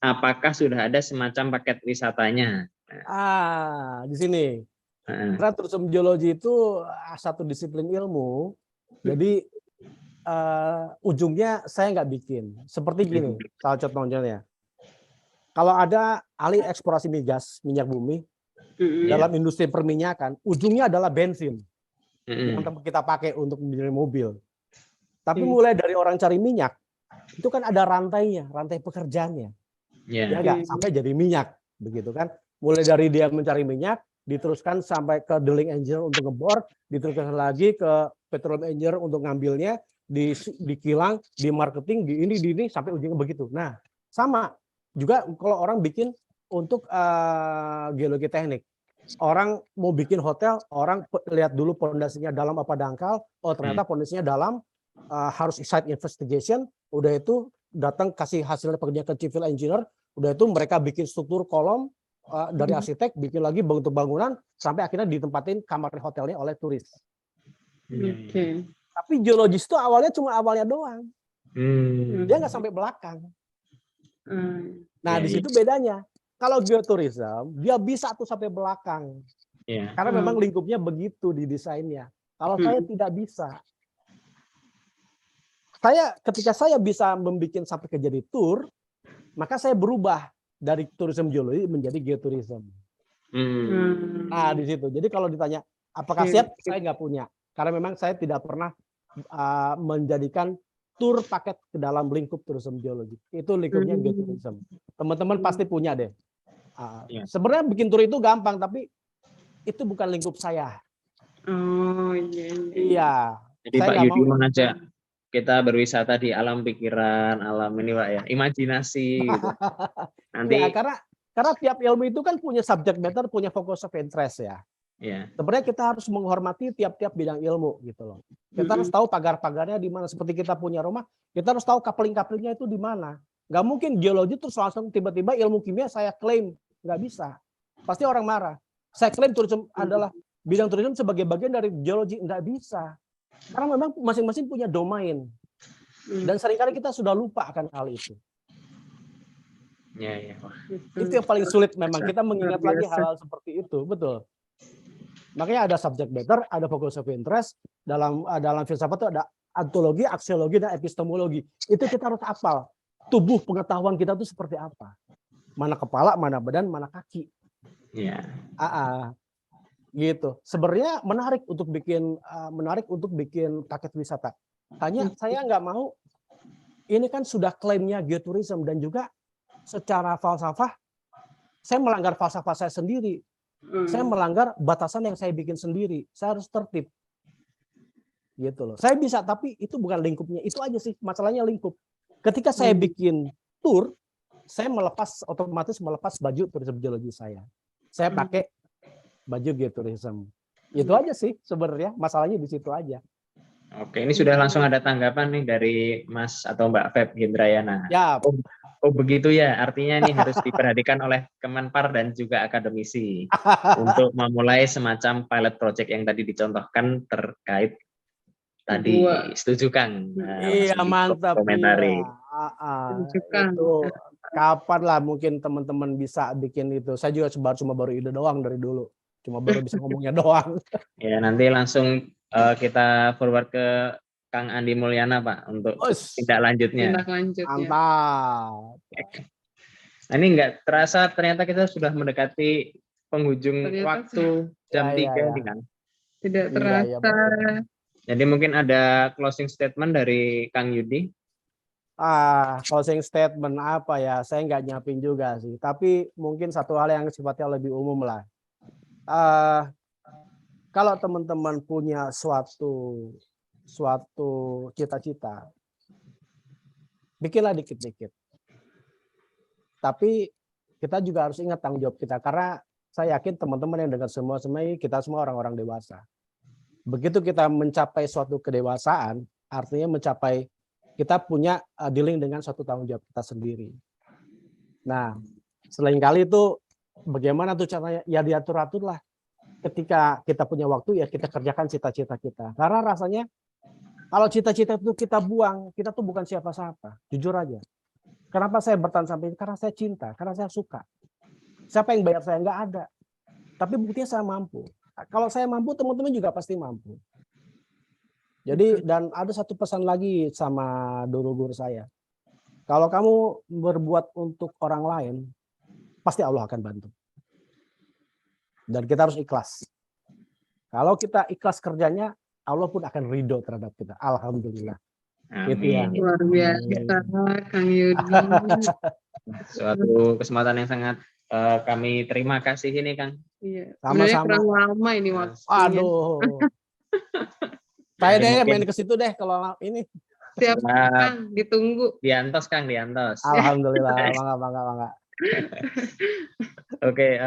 apakah sudah ada semacam paket wisatanya? Di sini. Karena tourism geologi itu satu disiplin ilmu. Jadi ujungnya saya nggak bikin. Seperti gini, salah contohnya. Kalau ada ahli eksplorasi migas, minyak bumi, dalam industri perminyakan, ujungnya adalah bensin yang kita pakai untuk menjadi mobil. Tapi mulai dari orang cari minyak, itu kan ada rantainya, rantai pekerjaannya. Ya nggak? Sampai jadi minyak, begitu kan? Mulai dari dia mencari minyak, diteruskan sampai ke drilling engineer untuk ngebor, diteruskan lagi ke petroleum engineer untuk ngambilnya, dikilang, di marketing, di ini, sampai ujungnya begitu. Nah, sama juga kalau orang bikin untuk geologi teknik. Orang mau bikin hotel, orang lihat dulu pondasinya dalam apa dangkal, oh ternyata pondasinya dalam, harus site investigation, udah itu datang kasih hasilnya pekerjaan ke civil engineer, udah itu mereka bikin struktur kolom, dari arsitek, bikin lagi bentuk bangunan, sampai akhirnya ditempatin kamar hotelnya oleh turis. Tapi geologis itu awalnya cuma awalnya doang. Dia nggak sampai belakang. Nah, di situ bedanya. Kalau geotourism, dia bisa tuh sampai belakang. Karena memang lingkupnya begitu di desainnya. Kalau saya tidak bisa. Ketika saya bisa membuat sampai ke jadi tour, maka saya berubah dari tourism geologi menjadi geotourism. Nah, di situ. Jadi kalau ditanya, apakah siap? Saya nggak punya. Karena memang saya tidak pernah menjadikan tur paket ke dalam lingkup tourism geologi. Itu lingkupnya geotourism. Teman-teman pasti punya deh. Sebenarnya bikin tur itu gampang, tapi itu bukan lingkup saya. Oh iya. Jadi Pak Yudi mengajak kita berwisata di alam pikiran, alam ini Pak ya, imajinasi gitu. Nanti ya, karena karena tiap ilmu itu kan punya subject matter, punya focus of interest ya. Ya. Sebenarnya kita harus menghormati tiap-tiap bidang ilmu gitu loh. Kita harus tahu pagar-pagarnya di mana. Seperti kita punya rumah, kita harus tahu coupling-couplingnya itu di mana. Nggak mungkin geologi terus langsung tiba-tiba ilmu kimia saya klaim. Nggak bisa. Pasti orang marah. Saya klaim tourism adalah bidang tourism sebagai bagian dari geologi. Nggak bisa. Karena memang masing-masing punya domain. Dan seringkali kita sudah lupa akan hal itu. Ya. Wah. Itu yang paling sulit memang. Kita mengingat Luar lagi biasa. hal-hal seperti itu. Betul. Makanya ada subject matter, ada focus of interest, dalam filsafat itu ada ontologi, aksiologi, dan epistemologi. Itu kita harus hafal. Tubuh pengetahuan kita itu seperti apa. Mana kepala, mana badan, mana kaki. Ya. Gitu. Sebenarnya menarik untuk bikin paket wisata. Hanya saya nggak mau, ini kan sudah klaimnya geotourism, dan juga secara falsafah, saya melanggar falsafah saya sendiri. Saya melanggar batasan yang saya bikin sendiri. Saya harus tertib. Gitu loh. Saya bisa, tapi itu bukan lingkupnya. Itu aja sih, masalahnya lingkup. Ketika saya bikin tour, saya otomatis melepas baju tourism geologi saya. Saya pakai baju geotourism. Itu aja sih sebenarnya, masalahnya di situ aja. Oke, ini sudah langsung ada tanggapan nih dari Mas atau Mbak Feb Gendrayana. Ya, Oh begitu ya, artinya ini harus diperhatikan oleh Kemenpar dan juga akademisi untuk memulai semacam pilot project yang tadi dicontohkan terkait tadi. Setuju Kang? Iya, mantap. Komentari. Iya. Itu kapan lah mungkin teman-teman bisa bikin itu. Saya juga cuma baru ide doang dari dulu. Cuma baru bisa ngomongnya doang. Ya, nanti langsung kita forward ke Kang Andi Mulyana Pak untuk tindak lanjutnya. Mantap. Nah, ini nggak terasa ternyata kita sudah mendekati penghujung waktu jam 3 nih Kang. Tidak terasa. Jadi mungkin ada closing statement dari Kang Yudi. Closing statement apa ya? Saya nggak nyiapin juga sih. Tapi mungkin satu hal yang sifatnya lebih umum lah. Kalau teman-teman punya suatu cita-cita, bikinlah dikit-dikit. Tapi kita juga harus ingat tanggung jawab kita, karena saya yakin teman-teman yang dengar semua ini, kita semua orang-orang dewasa. Begitu kita mencapai suatu kedewasaan, artinya kita punya dealing dengan suatu tanggung jawab kita sendiri. Nah, selain kali itu bagaimana tuh caranya? Ya diatur-atur lah. Ketika kita punya waktu, ya kita kerjakan cita-cita kita. Karena rasanya kalau cita-cita itu kita buang, kita tuh bukan siapa-siapa. Jujur aja. Kenapa saya bertahan sampai ini? Karena saya cinta, karena saya suka. Siapa yang bayar saya? Nggak ada. Tapi buktinya saya mampu. Kalau saya mampu, teman-teman juga pasti mampu. Jadi, dan ada satu pesan lagi sama guru saya. Kalau kamu berbuat untuk orang lain, pasti Allah akan bantu. Dan kita harus ikhlas. Kalau kita ikhlas kerjanya, Allah pun akan ridho terhadap kita. Alhamdulillah. Gitu ya. Luar biasa, Kang Yudi. Suatu kesempatan yang sangat kami terima kasih ini, Kang. Iya. Sama-sama. Kurang lama ini waktunya. Aduh. Saya deh main ke situ deh kalau ini. Siap, Kang, ditunggu. Diantos, Kang, diantos. Alhamdulillah, bangga. Oke,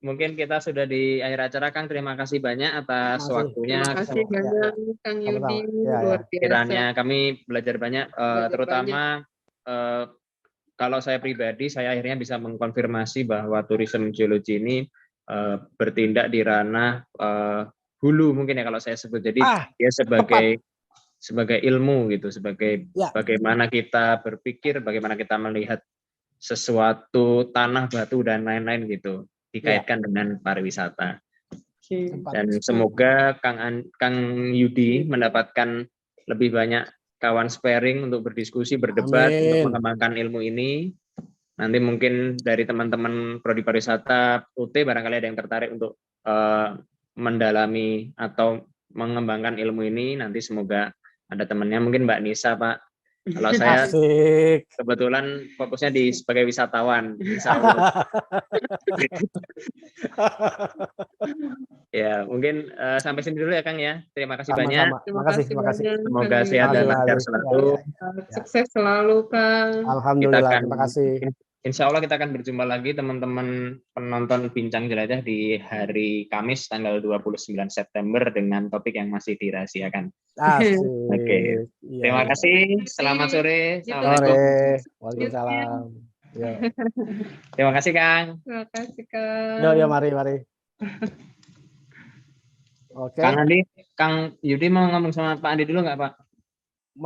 mungkin kita sudah di akhir acara, Kang. Terima kasih banyak atas waktunya. Terima kasih banyak, Kang Yudi. Luar biasa. Kiranya kami belajar banyak, terutama kalau saya pribadi, saya akhirnya bisa mengkonfirmasi bahwa tourism geologi ini bertindak di ranah hulu mungkin ya kalau saya sebut. Jadi dia sebagai ilmu gitu, sebagai bagaimana kita berpikir, bagaimana kita melihat sesuatu tanah, batu dan lain-lain gitu, dikaitkan dengan pariwisata. Dan semoga Kang Yudi mendapatkan lebih banyak kawan sparing untuk berdiskusi, berdebat, untuk mengembangkan ilmu ini. Nanti mungkin dari teman-teman prodi pariwisata UT barangkali ada yang tertarik untuk mendalami atau mengembangkan ilmu ini. Nanti semoga ada temannya, mungkin Mbak Nisa, Pak. Kalau saya kebetulan fokusnya sebagai wisatawan. Ya, mungkin sampai sini dulu ya, Kang ya. Terima kasih banyak. Terima kasih. Semoga sehat dan lancar selalu. Sukses selalu, Kang. Alhamdulillah, terima kasih. Insya Allah kita akan berjumpa lagi teman-teman penonton Bincang Jelajah di hari Kamis tanggal 29 September dengan topik yang masih dirahasiakan. Asik. Oke. Iya, Terima iya. kasih. Selamat sore. Gitu. Assalamualaikum. Sore. Waalaikumsalam. Ya. Terima kasih Kang. Terima kasih, Kang. Ya, mari. Oke. Kang Andi, Kang Yudi mau ngomong sama Pak Andi dulu nggak Pak?